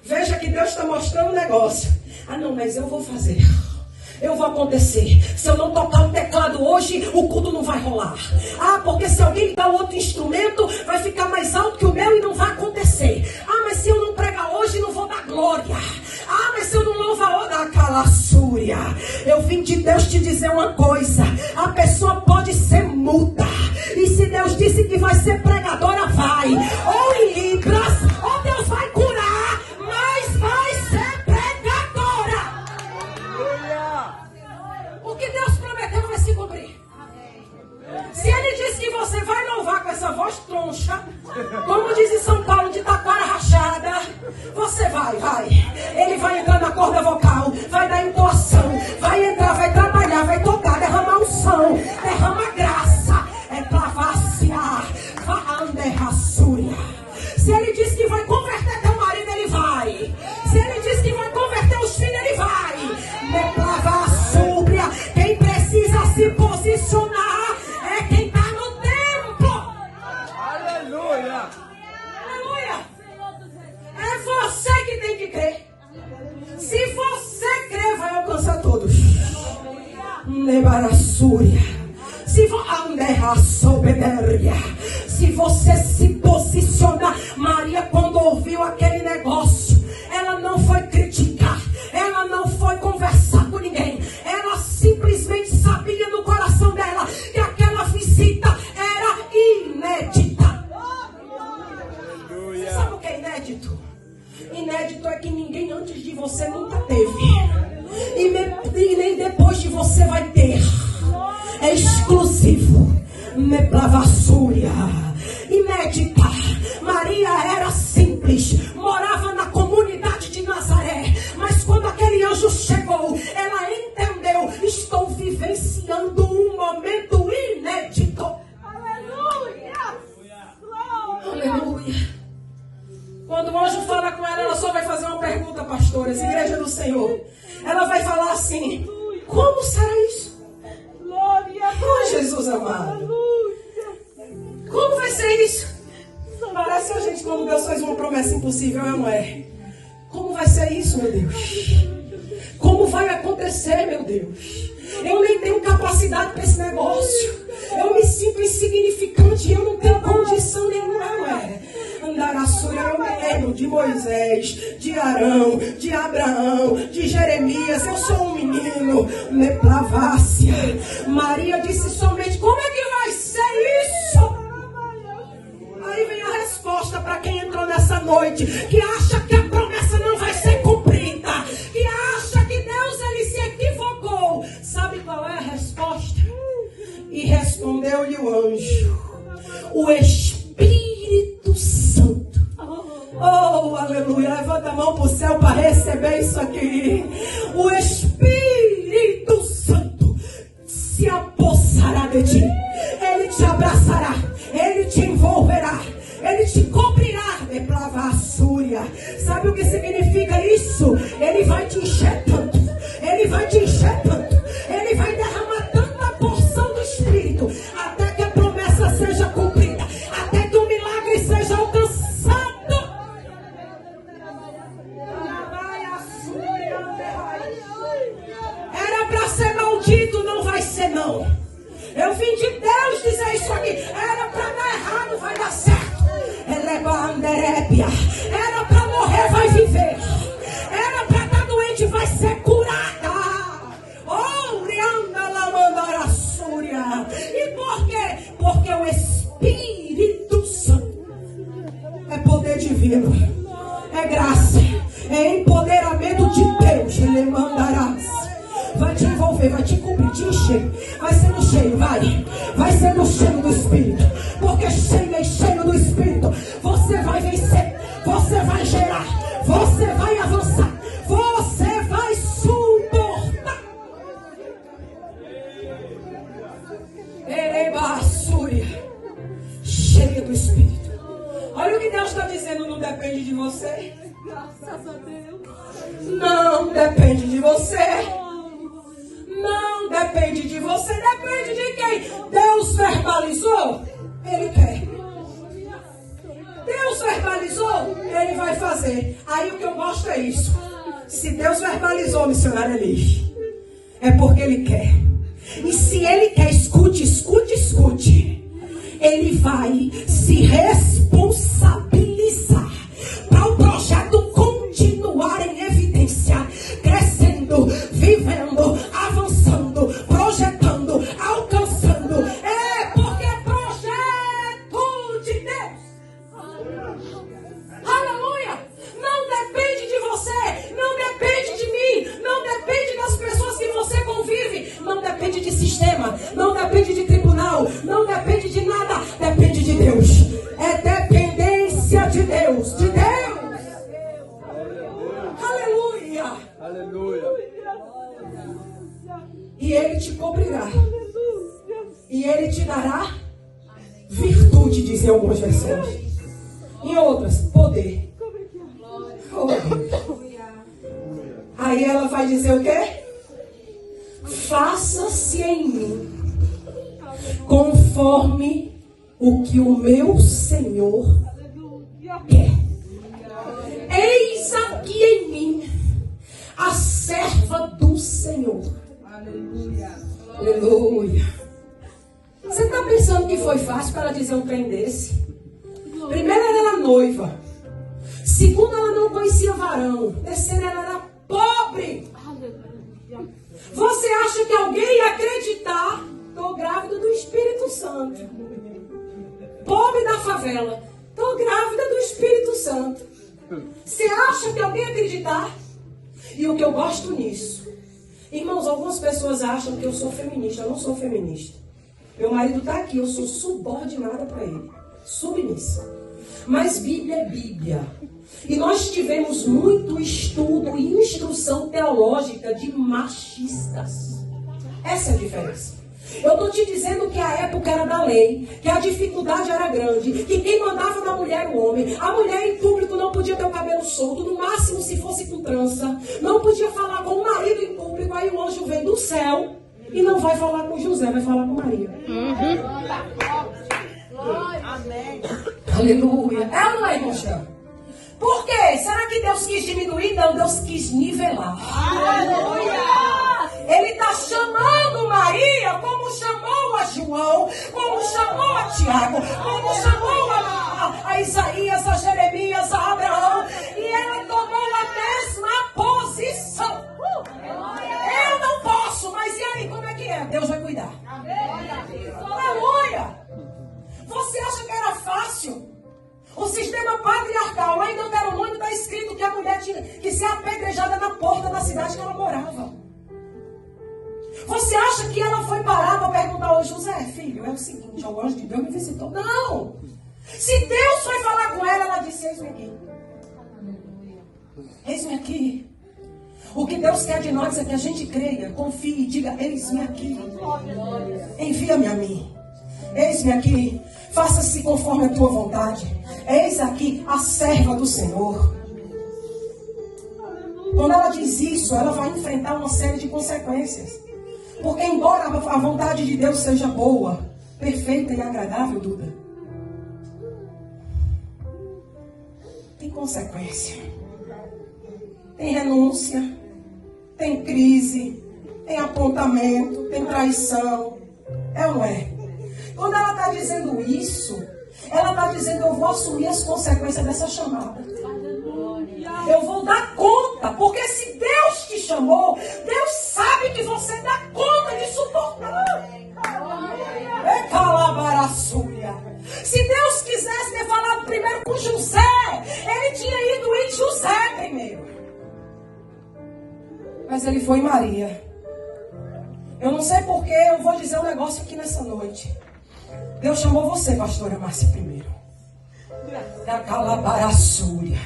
Veja que Deus está mostrando um negócio. Ah não, mas eu vou fazer. Eu vou acontecer. Se eu não tocar o teclado hoje, o culto não vai rolar. Ah, porque se alguém ligar outro instrumento, vai ficar mais alto que o meu e não vai acontecer. Ah, mas se eu não pregar hoje, não vou dar glória. Ah, mas se eu não louvar hoje, dá calaçúria. Eu vim de Deus te dizer uma coisa: a pessoa pode ser muda. E se Deus disse que vai ser pregadora, vai. Ou em libras, ou Deus vai curar, mas vai ser pregadora. O que Deus prometeu vai se cumprir. Se Ele disse que você vai louvar com essa voz troncha, como diz em São Paulo, de taquara rachada, você vai. Ele vai entrar na corda vocal, vai dar entoação, vai entrar, vai trabalhar, vai tocar, derramar unção, derrama graça, é clavaciar, vaanderrassúria. Se Ele disse que vai converter teu marido, Ele vai. Se Ele disse que vai converter os filhos, Ele vai. Declavassúria. Quem precisa se posicionar é quem está no templo. Aleluia. É você que tem que crer. Se você crer, vai alcançar todos. Nebarassúria. Se você se posicionar. Maria, quando ouviu aquele negócio, ela não foi criticar, ela não foi conversar com ninguém. Ela simplesmente sabia no coração dela que aquela visita era inédita. Você sabe o que é inédito? Inédito é que ninguém antes de você nunca teve. E nem depois de você vai ter. É exclusivo. Meplavassúria. Inédita. Maria era simples, morava na comunidade de Nazaré, mas quando aquele anjo chegou, ela entendeu: estou vivenciando um momento inédito. Aleluia. Quando o anjo fala com ela, ela só vai fazer uma pergunta, pastores, igreja do Senhor. Ela vai falar assim: como será isso? Oh, Jesus amado, como vai ser isso? Parece a gente quando Deus faz uma promessa impossível, não é? Como vai ser isso, meu Deus? Como vai acontecer, meu Deus? Eu nem tenho capacidade para esse negócio. Eu me sinto insignificante e eu não tenho condição nenhuma. de Moisés, de Arão, de Abraão, de Jeremias. Eu sou um menino. Neplavácia. Maria disse somente: como é que vai ser isso? Aí vem a resposta para quem entrou nessa noite, que acha que a promessa não vai ser cumprida, que acha que Deus ele se equivocou. Sabe qual é a resposta? E respondeu-lhe o anjo: o Espírito Santo. Oh, aleluia. Levanta a mão para o céu para receber isso aqui. O Espírito Santo se apossará de ti. Ele te abraçará. Ele te envolverá. Ele te cobrirá de plavassúria. Sabe o que significa isso? Ele vai te encher tanto. Ele vai te encher tanto. Ele vai derramar tanta porção do Espírito até que a promessa seja cumprida, até que o milagre seja alcançado. Era para ser maldito, não vai ser não. Eu vim de Deus dizer isso aqui. Era para dar errado, vai dar certo. Era para morrer, vai viver. Era para estar doente, vai ser curada. Oh, e por quê? Porque o Espírito Santo é poder divino, é graça, é empoderamento de Deus. Ele mandarás. Vai te envolver, vai te cobrir, te encher. Vai sendo cheio, vai sendo cheio do Espírito. Porque cheio e cheio do Espírito, você vai vencer, você vai gerar, você vai avançar, você vai suportar. Erebassúria, cheia do Espírito. Olha o que Deus está dizendo, não depende de você. Graças a Deus. Não depende de você. Não depende de você, depende de quem? Deus verbalizou, Ele quer. Deus verbalizou, Ele vai fazer. Aí o que eu gosto é isso. Se Deus verbalizou, missionário Elis, é porque Ele quer. E se Ele quer, escute, escute, escute. Ele vai se responsabilizar para o projeto continuar em evidência, crescendo, vivendo, avançando, projetando, alcançando. É porque é projeto de Deus. Aleluia! Não depende de você, não depende de mim, não depende das pessoas que você convive, não depende de sistema, não depende de tribunal, não depende de nada, depende de Deus. É dependência de Deus, de Deus. Aleluia! Aleluia. E Ele te cobrirá. E Ele te dará virtude, dizem algumas versões. Em outras, poder. Oh, Deus. Aí ela vai dizer o quê? Faça-se em mim conforme o que o meu Senhor quer. Eis aqui em mim a serva do Senhor. Aleluia. Aleluia. Você está pensando que foi fácil para ela dizer um trem desse? Primeiro, ela era noiva. Segundo, ela não conhecia varão. Terceiro, ela era pobre. Você acha que alguém ia acreditar? Estou grávida do Espírito Santo. Pobre da favela. Estou grávida do Espírito Santo. Você acha que alguém ia acreditar? E o que eu gosto nisso, irmãos, algumas pessoas acham que eu sou feminista. Eu não sou feminista. Meu marido está aqui, eu sou subordinada para ele, submissa. Mas Bíblia é Bíblia. E nós tivemos muito estudo e instrução teológica de machistas. Essa é a diferença. Eu estou te dizendo que a época era da lei, que a dificuldade era grande, que quem mandava na mulher era o homem. A mulher em público não podia ter o cabelo solto, no máximo se fosse com trança. Não podia falar com o marido em público. Aí o anjo vem do céu e não vai falar com José, vai falar com Maria. Amém. Aleluia. É ou não é, irmão? Por quê? Será que Deus quis diminuir? Não, Deus quis nivelar. Aleluia. Ele está chamando Maria como chamou a João, como chamou a Tiago, como chamou a Isaías, a Jeremias, a Abraão. sistema patriarcal. Lá em Deuteronômio está escrito que a mulher tinha que ser apedrejada na porta da cidade que ela morava. Você acha que ela foi parar para perguntar ao José, filho, é o seguinte, o anjo de Deus me visitou? Não! Se Deus foi falar com ela, ela disse, eis-me aqui. Eis-me aqui. O que Deus quer de nós é que a gente creia, confie e diga, eis-me aqui. Envia-me a mim. Eis-me aqui. Faça-se conforme a tua vontade. Eis aqui a serva do Senhor. Quando ela diz isso, ela vai enfrentar uma série de consequências. Porque embora a vontade de Deus seja boa, perfeita e agradável, Duda, tem consequência. Tem renúncia, tem crise, tem apontamento, tem traição. É ou não é? Quando ela está dizendo isso, ela está dizendo, eu vou assumir as consequências dessa chamada. Eu vou dar conta, porque se Deus te chamou, Deus sabe que você dá conta de suportar. É calabaraçúria. Se Deus quisesse ter falado primeiro com José, ele tinha ido em José primeiro. Mas ele foi em Maria. Eu não sei porquê, eu vou dizer um negócio aqui nessa noite. Deus chamou você, pastora Márcia, primeiro. Da calabaraçúria.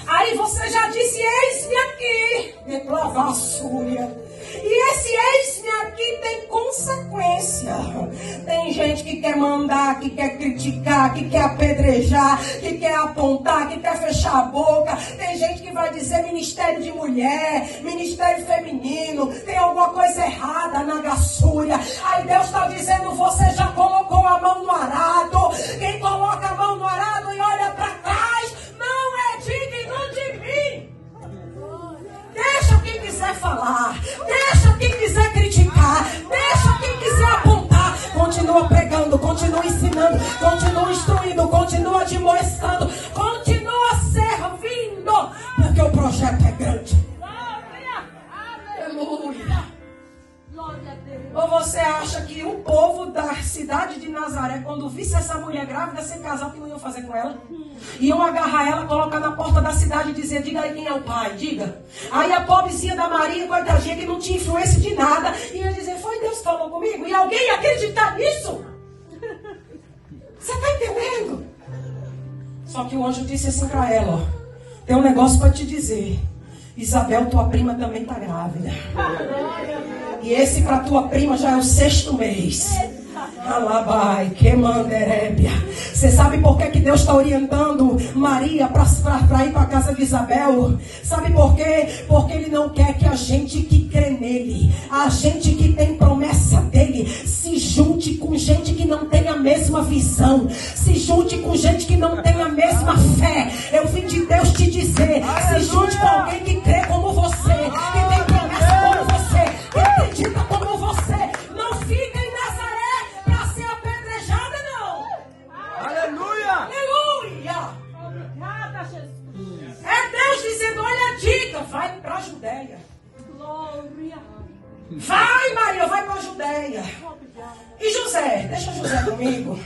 Aí você já disse, eis-me aqui, declavassúria. E esse eis-me aqui tem consequência. Tem gente que quer mandar, que quer criticar, que quer apedrejar, que quer apontar, que quer fechar a boca. Tem gente que vai dizer ministério de mulher, ministério feminino, tem alguma coisa errada na gassúria. Aí Deus está dizendo, você já colocou a mão no arado. Quem coloca a mão no arado e olha para trás, não é digno de mim. Deixa quem quiser falar, deixa quem quiser criticar, deixa quem quiser apontar. Continua pregando, continua ensinando, continua instruindo, continua admoestando, continua servindo, porque o projeto é grande. Aleluia. Ou você acha que o povo da cidade de Nazaré, quando visse essa mulher grávida sem casar, o que não iam fazer com ela? Iam agarrar ela, colocar na porta da cidade e dizer, diga aí quem é o pai, diga. Aí a pobrezinha da Maria, coitadinha, que não tinha influência de nada, ia dizer, foi Deus que falou comigo? E alguém ia acreditar nisso? Você está entendendo? Só que o anjo disse assim para ela, ó, tem um negócio para te dizer. Isabel, tua prima também está grávida. E esse para tua prima já é o 6º mês. Alabai, que manderébia. Você sabe por que Deus está orientando Maria para ir para a casa de Isabel? Sabe por quê? Porque Ele não quer que a gente que crê nele, a gente que tem promessa dele, se junte com gente que não tem a mesma visão, se junte com gente que não tem a mesma fé. Eu vim de Deus te dizer, se junte com alguém que crê como você, que tem promessa como você, que acredita como você. Não fica em Nazaré para ser apedrejada, não. Aleluia! Aleluia! É Deus dizendo, olha a dica, vai para a Judéia. Vai, Maria, vai para a Judéia. E José, deixa José comigo.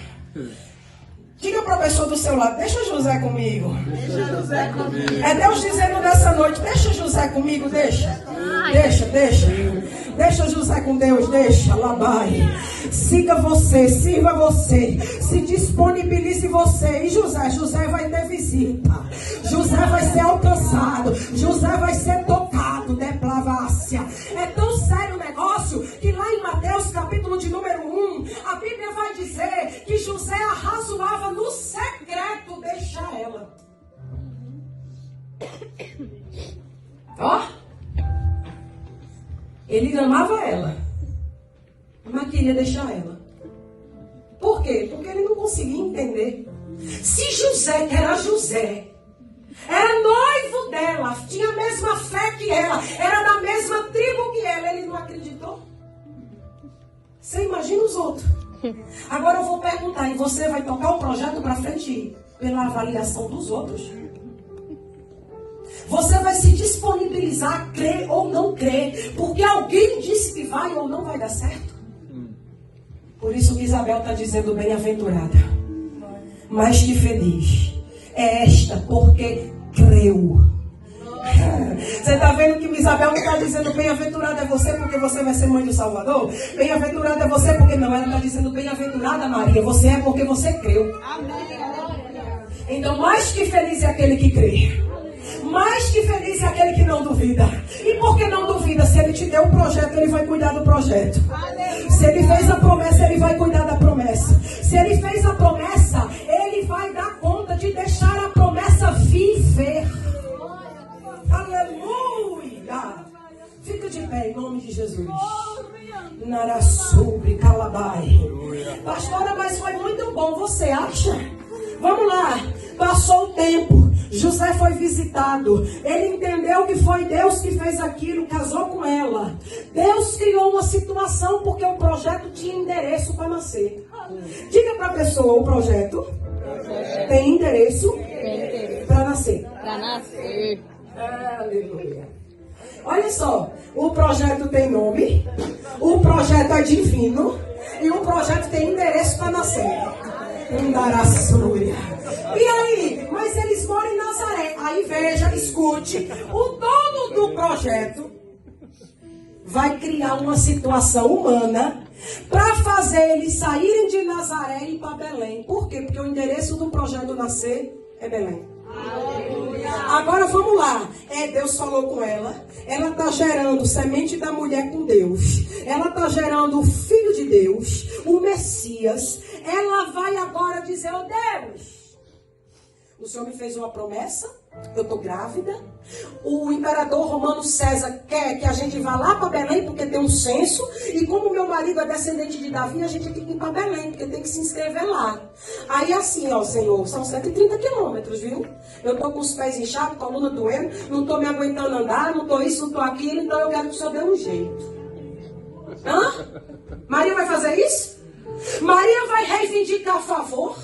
Diga para a pessoa do seu lado, deixa José comigo. Deixa José comigo. É Deus dizendo nessa noite, deixa José comigo, deixa. Deixa José com Deus, deixa, labai. Siga você, sirva você, se disponibilize você. E José vai ter visita. José vai ser alcançado. José vai ser tocado, deplavácia. É tão sério o negócio que lá em Mateus capítulo de número 1, a Bíblia vai dizer que José arrazoava no secreto deixar ela. Ó, ele amava ela, mas queria deixar ela. Por quê? Porque ele não conseguia entender. Se José, que era José, era noivo dela, tinha a mesma fé que ela, era da mesma tribo que ela, ele não acreditou. Você imagina os outros. Agora eu vou perguntar, e você vai tocar o projeto para frente pela avaliação dos outros? Você vai se disponibilizar a crer ou não crer, porque alguém disse que vai ou não vai dar certo? Por isso que Isabel está dizendo bem-aventurada, mais que feliz, é esta, porque creu. Você está vendo que Isabel não está dizendo bem-aventurada é você porque você vai ser mãe do Salvador? Bem-aventurada é você porque não, ela está dizendo bem-aventurada Maria, você é porque você creu. Então mais que feliz é aquele que crê. Mais que feliz é aquele que não duvida. E por que não duvida? Se ele te deu o projeto, ele vai cuidar do projeto. Se ele fez a promessa, ele vai cuidar da promessa. Se ele fez a promessa, ele vai dar conta de deixar a promessa viver. Aleluia! Fica de pé em nome de Jesus. Narassubre, calabai. Pastora, mas foi muito bom, você acha? Vamos lá. Passou o tempo. José foi visitado. Ele entendeu que foi Deus que fez aquilo, casou com ela. Deus criou uma situação porque o projeto tinha endereço para nascer. Diga para a pessoa, o projeto tem endereço para nascer. Aleluia. Olha só, o projeto tem nome, o projeto é divino e o projeto tem endereço para nascer. E aí? Mas eles moram em Nazaré. Aí veja, escute, o dono do projeto vai criar uma situação humana para fazer eles saírem de Nazaré e ir para Belém. Por quê? Porque o endereço do projeto nascer é Belém. Agora vamos lá. Deus falou com ela. Ela está gerando semente da mulher com Deus. Ela está gerando o Filho de Deus, o Messias. Ela vai agora dizer: oh Deus, o Senhor me fez uma promessa. Eu estou grávida. O imperador romano César quer que a gente vá lá para Belém porque tem um censo. E como meu marido é descendente de Davi, a gente tem que ir para Belém porque tem que se inscrever lá. Aí assim, ó Senhor, são 130 quilômetros, viu? Eu estou com os pés inchados, coluna doendo, não estou me aguentando andar, não estou isso, não estou aquilo, então eu quero que o Senhor dê um jeito. Hã? Maria vai fazer isso? Maria vai reivindicar favor?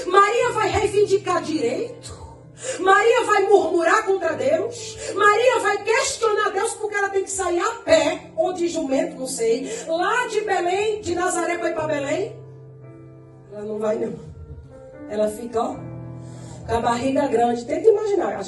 Maria vai reivindicar direito? Maria vai murmurar contra Deus? Maria vai questionar Deus porque ela tem que sair a pé, ou de jumento, não sei, lá de Belém, de Nazaré para ir para Belém? Ela não vai não. Ela fica, ó, com a barriga grande. Tenta imaginar,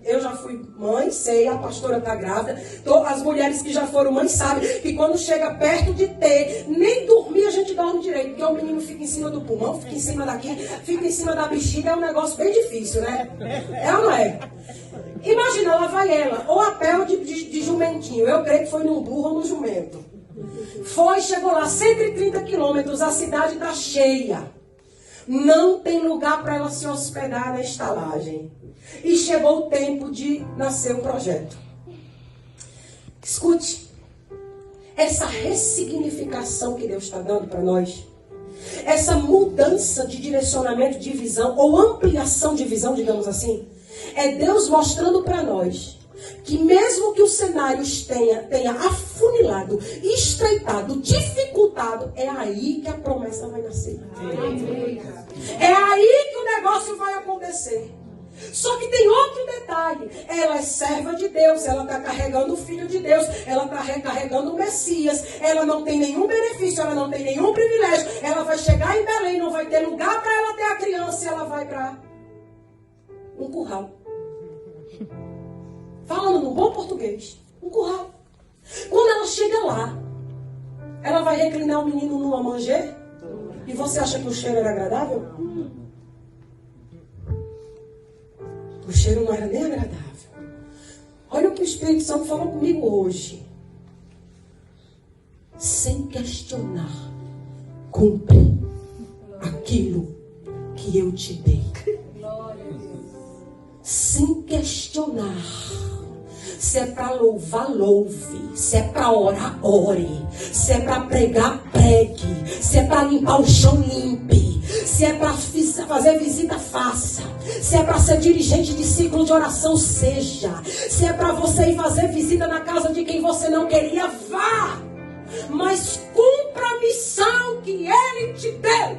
eu já fui mãe, sei, a pastora está grávida. As mulheres que já foram mães sabem que quando chega perto de ter, nem dormir a gente dorme direito, porque o menino fica em cima do pulmão, fica em cima daqui, fica em cima da bexiga, é um negócio bem difícil, né? É ou não é? Imagina, lá vai ela, ou a pé ou de jumentinho. Eu creio que foi num burro ou no jumento. Chegou lá, 130 quilômetros, a cidade está cheia. Não tem lugar para ela se hospedar na estalagem. E chegou o tempo de nascer o projeto. Escute. Essa ressignificação que Deus está dando para nós, essa mudança de direcionamento de visão, ou ampliação de visão, digamos assim, é Deus mostrando para nós que mesmo que o cenário tenha afunilado, estreitado, dificultado, é aí que a promessa vai nascer. É aí que o negócio vai acontecer. Só que tem outro detalhe. Ela é serva de Deus, ela está carregando o Filho de Deus, ela está recarregando o Messias, ela não tem nenhum benefício, ela não tem nenhum privilégio. Ela vai chegar em Belém, não vai ter lugar para ela ter a criança, e ela vai para um curral. Falando no bom português, um curral. Quando ela chega lá, ela vai reclinar o menino numa manjê? E você acha que o cheiro era agradável? O cheiro não era nem agradável. Olha o que o Espírito Santo falou comigo hoje. Sem questionar, cumpre aquilo que eu te dei. Sem questionar. Se é para louvar, louve. Se é para orar, ore. Se é para pregar, pregue. Se é para limpar o chão, limpe. Se é para fazer visita, faça. Se é para ser dirigente de ciclo de oração, seja. Se é para você ir fazer visita na casa de quem você não queria, vá. Mas cumpra a missão que Ele te deu.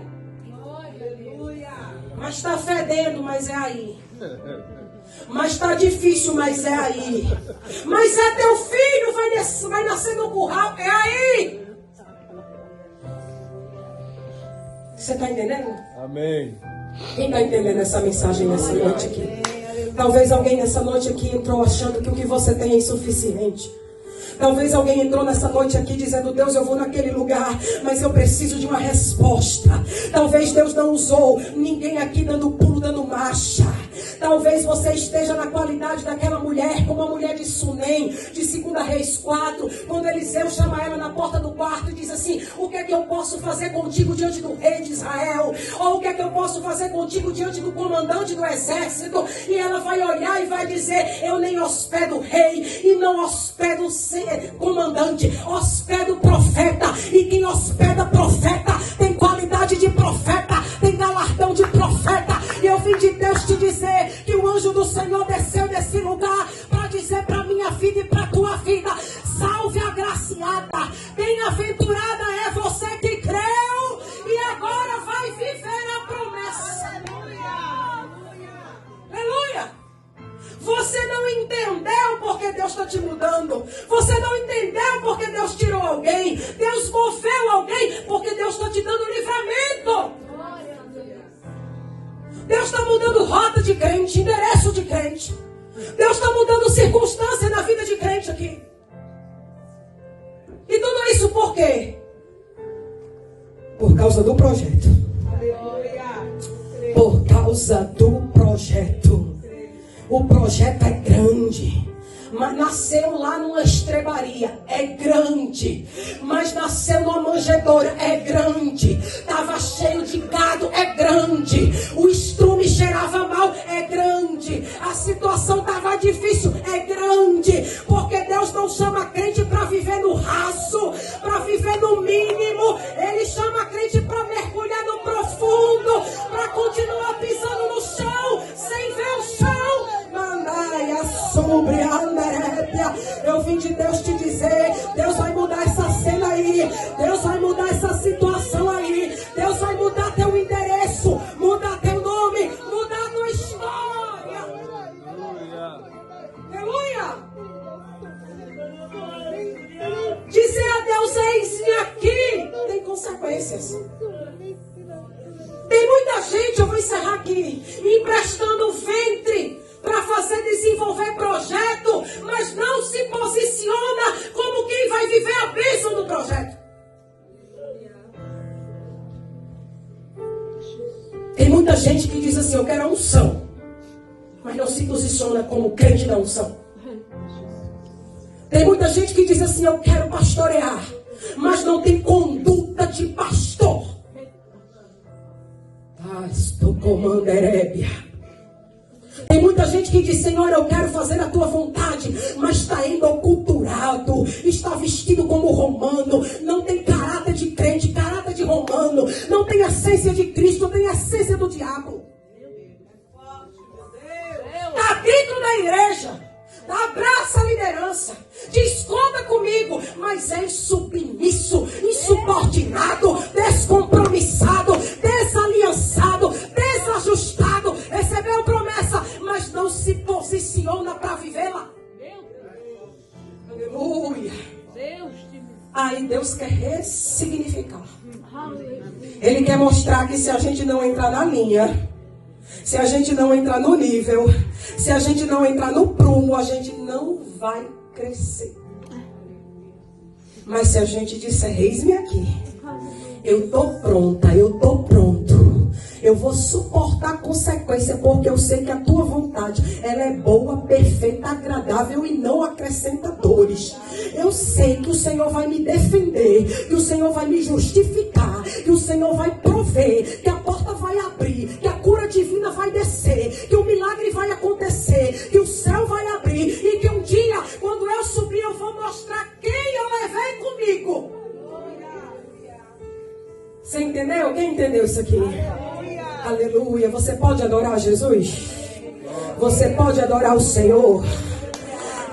Aleluia. Mas está fedendo, mas é aí. Mas está difícil, mas é aí. Mas é teu filho, vai nascer no curral, é aí. Você está entendendo? Amém. Quem está entendendo essa mensagem nessa noite aqui? Talvez alguém nessa noite aqui entrou achando que o que você tem é insuficiente. Talvez alguém entrou nessa noite aqui dizendo: Deus, eu vou naquele lugar, mas eu preciso de uma resposta. Talvez Deus não usou ninguém aqui dando pulo, dando marcha. Talvez você esteja na qualidade daquela mulher, como a mulher de Sunem, de 2 Reis 4, quando Eliseu chama ela na porta do quarto e diz assim: o que é que eu posso fazer contigo diante do rei de Israel? Ou o que é que eu posso fazer contigo diante do comandante do exército? E ela vai olhar e vai dizer: eu nem hospedo o rei e não hospedo o comandante, hospedo o profeta. E quem hospeda profeta tem qualidade de profeta, tem galardão de profeta. E eu vim de Deus te dizer que o anjo do Senhor desceu desse lugar para dizer para minha vida e para tua vida: salve a agraciada, bem-aventurada é você que creu e agora vai viver a promessa. Aleluia! Você não entendeu porque Deus está te mudando. Você não entendeu porque Deus tirou alguém. Deus moveu alguém porque Deus está te dando livramento. Deus está mudando rota de crente, endereço de crente. Deus está mudando circunstância na vida de crente aqui. E tudo isso por quê? Por causa do projeto. Por causa do projeto. O projeto é grande. Mas nasceu lá numa estrebaria, é grande. Mas nasceu numa manjedoura, é grande. Estava cheio de gado, é grande. O estrume cheirava mal, é grande. A situação estava difícil, é grande. Porque Deus não chama crente para viver no raso, para viver no mínimo. Ele chama crente para mergulhar no profundo, para continuar pisando no chão, sem ver o chão. Mandaia sobre a eu vim de Deus te dizer: Deus vai mudar essa cena aí, Deus vai mudar essa situação aí, Deus vai mudar teu endereço, mudar teu nome, mudar tua história. Aleluia! Dizer a Deus: eis-me aqui, tem consequências. Tem muita gente, eu vou encerrar aqui, emprestando o ventre para fazer desenvolver projeto, mas não se posiciona como quem vai viver a bênção do projeto. Tem muita gente que diz assim: eu quero a unção, mas não se posiciona como crente da unção. Tem muita gente que diz assim: eu quero pastorear, mas não tem conduta de pastor. Estou comando Herébia. Tem muita gente que diz: Senhor, eu quero fazer a tua vontade, mas está indo aculturado, está vestido como romano, não tem caráter de crente, caráter de romano, não tem a essência de Cristo, tem a essência do diabo. Está dentro da igreja, abraça a liderança, diz: conta comigo, mas é insubmisso, insubordinado, descompromissado, desaliançado, desajustado. Recebeu promessa, mas não se posiciona para vivê-la. Aleluia. Aí Deus quer ressignificar. Ele quer mostrar que se a gente não entrar na linha, se a gente não entrar no nível, se a gente não entrar no prumo, a gente não vai crescer. Mas se a gente disser: eis-me aqui, eu estou pronta, eu estou pronto, eu vou suportar a consequência, porque eu sei que a tua vontade, ela é boa, perfeita, agradável e não acrescenta dores. Eu sei que o Senhor vai me defender, que o Senhor vai me justificar, que o Senhor vai prover, que a porta vai abrir, que a cura divina vai descer, que o milagre vai acontecer, que o céu vai abrir e que um dia, quando eu subir, eu vou mostrar quem eu levei comigo. Você entendeu? Quem entendeu isso aqui? Aleluia. Você pode adorar Jesus? Você pode adorar o Senhor?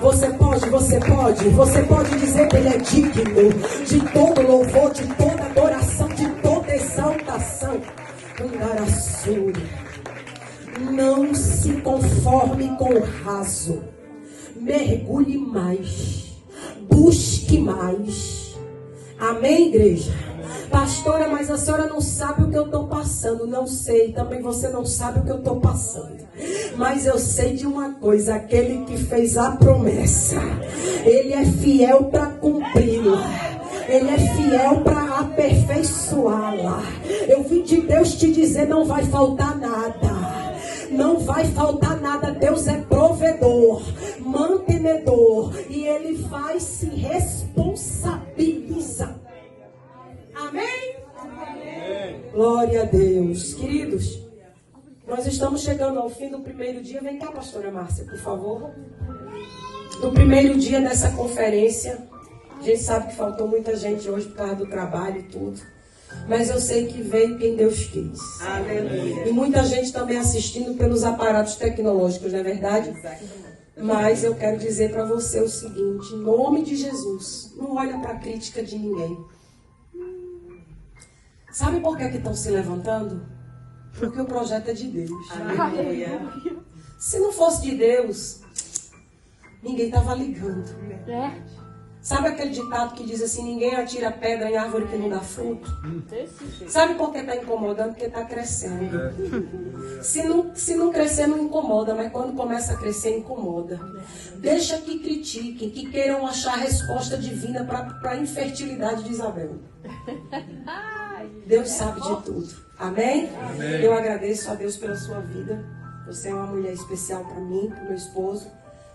Você pode dizer que Ele é digno de todo louvor, de toda adoração, de toda exaltação. Não se conforme com o raso. Mergulhe mais. Busque mais. Amém, igreja? Pastora, mas a senhora não sabe o que eu estou passando. Não sei, também você não sabe o que eu estou passando. Mas eu sei de uma coisa, aquele que fez a promessa, ele é fiel para cumpri-la. Ele é fiel para aperfeiçoá-la. Eu vim de Deus te dizer, não vai faltar nada. Não vai faltar nada. Deus é provedor, mantenedor, e Ele vai se responsabilizar. Amém? Amém? Glória a Deus. Queridos, nós estamos chegando ao fim do primeiro dia. Vem cá, pastora Márcia, por favor. Do primeiro dia dessa conferência. A gente sabe que faltou muita gente hoje por causa do trabalho e tudo. Mas eu sei que veio quem Deus quis. Aleluia. E muita gente também assistindo pelos aparatos tecnológicos, não é verdade? Mas eu quero dizer para você o seguinte, em nome de Jesus, não olha para a crítica de ninguém. Sabe por que estão se levantando? Porque o projeto é de Deus. Aleluia. Se não fosse de Deus, ninguém estava ligando. Sabe aquele ditado que diz assim, ninguém atira pedra em árvore que não dá fruto? Sabe por que está incomodando? Porque está crescendo. Se não crescer, não incomoda, mas quando começa a crescer, incomoda. Deixa que critiquem, que queiram achar resposta divina para a infertilidade de Isabel. Deus sabe de tudo. Amém? Amém? Eu agradeço a Deus pela sua vida. Você é uma mulher especial para mim, para o meu esposo.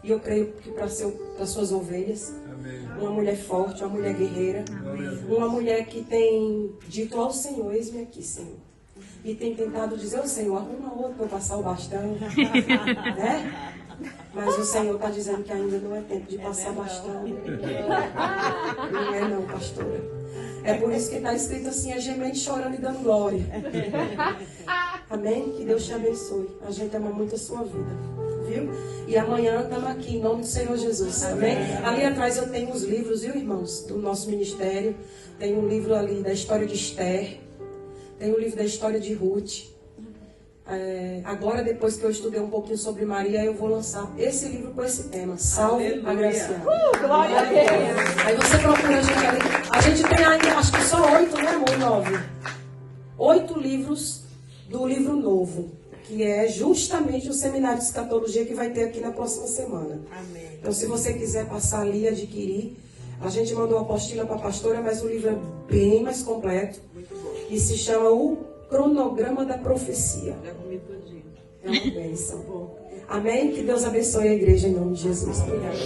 E eu creio que para as suas ovelhas. Amém. Uma mulher forte, uma mulher guerreira. Amém. Uma mulher que tem dito ao Senhor, eis-me aqui, Senhor. E tem tentado dizer ao Senhor, arruma outro para eu passar o bastão. Né? Mas o Senhor está dizendo que ainda não é tempo de passar bastão. Não é não, pastora. É por isso que está escrito assim, é gemendo, chorando e dando glória. Amém? Que Deus te abençoe. A gente ama muito a sua vida. Viu? E amanhã estamos aqui, em nome do Senhor Jesus. Amém? Ali atrás eu tenho os livros, viu, irmãos? Do nosso ministério. Tem um livro ali da história de Esther. Tem um livro da história de Ruth. Agora, depois que eu estudei um pouquinho sobre Maria, eu vou lançar esse livro com esse tema. Salve a Graciana. Glória a Deus. Aí você procura a gente ali. A gente tem ainda, acho que só 8, né, amor? 9. 8 livros do livro novo. Que é justamente o seminário de escatologia que vai ter aqui na próxima semana. Amém. Então, se você quiser passar ali e adquirir, a gente mandou a apostila para a pastora, mas o livro é bem mais completo. E se chama O Cronograma da Profecia. É uma bênção. Amém? Que Deus abençoe a igreja em nome de Jesus. Obrigada.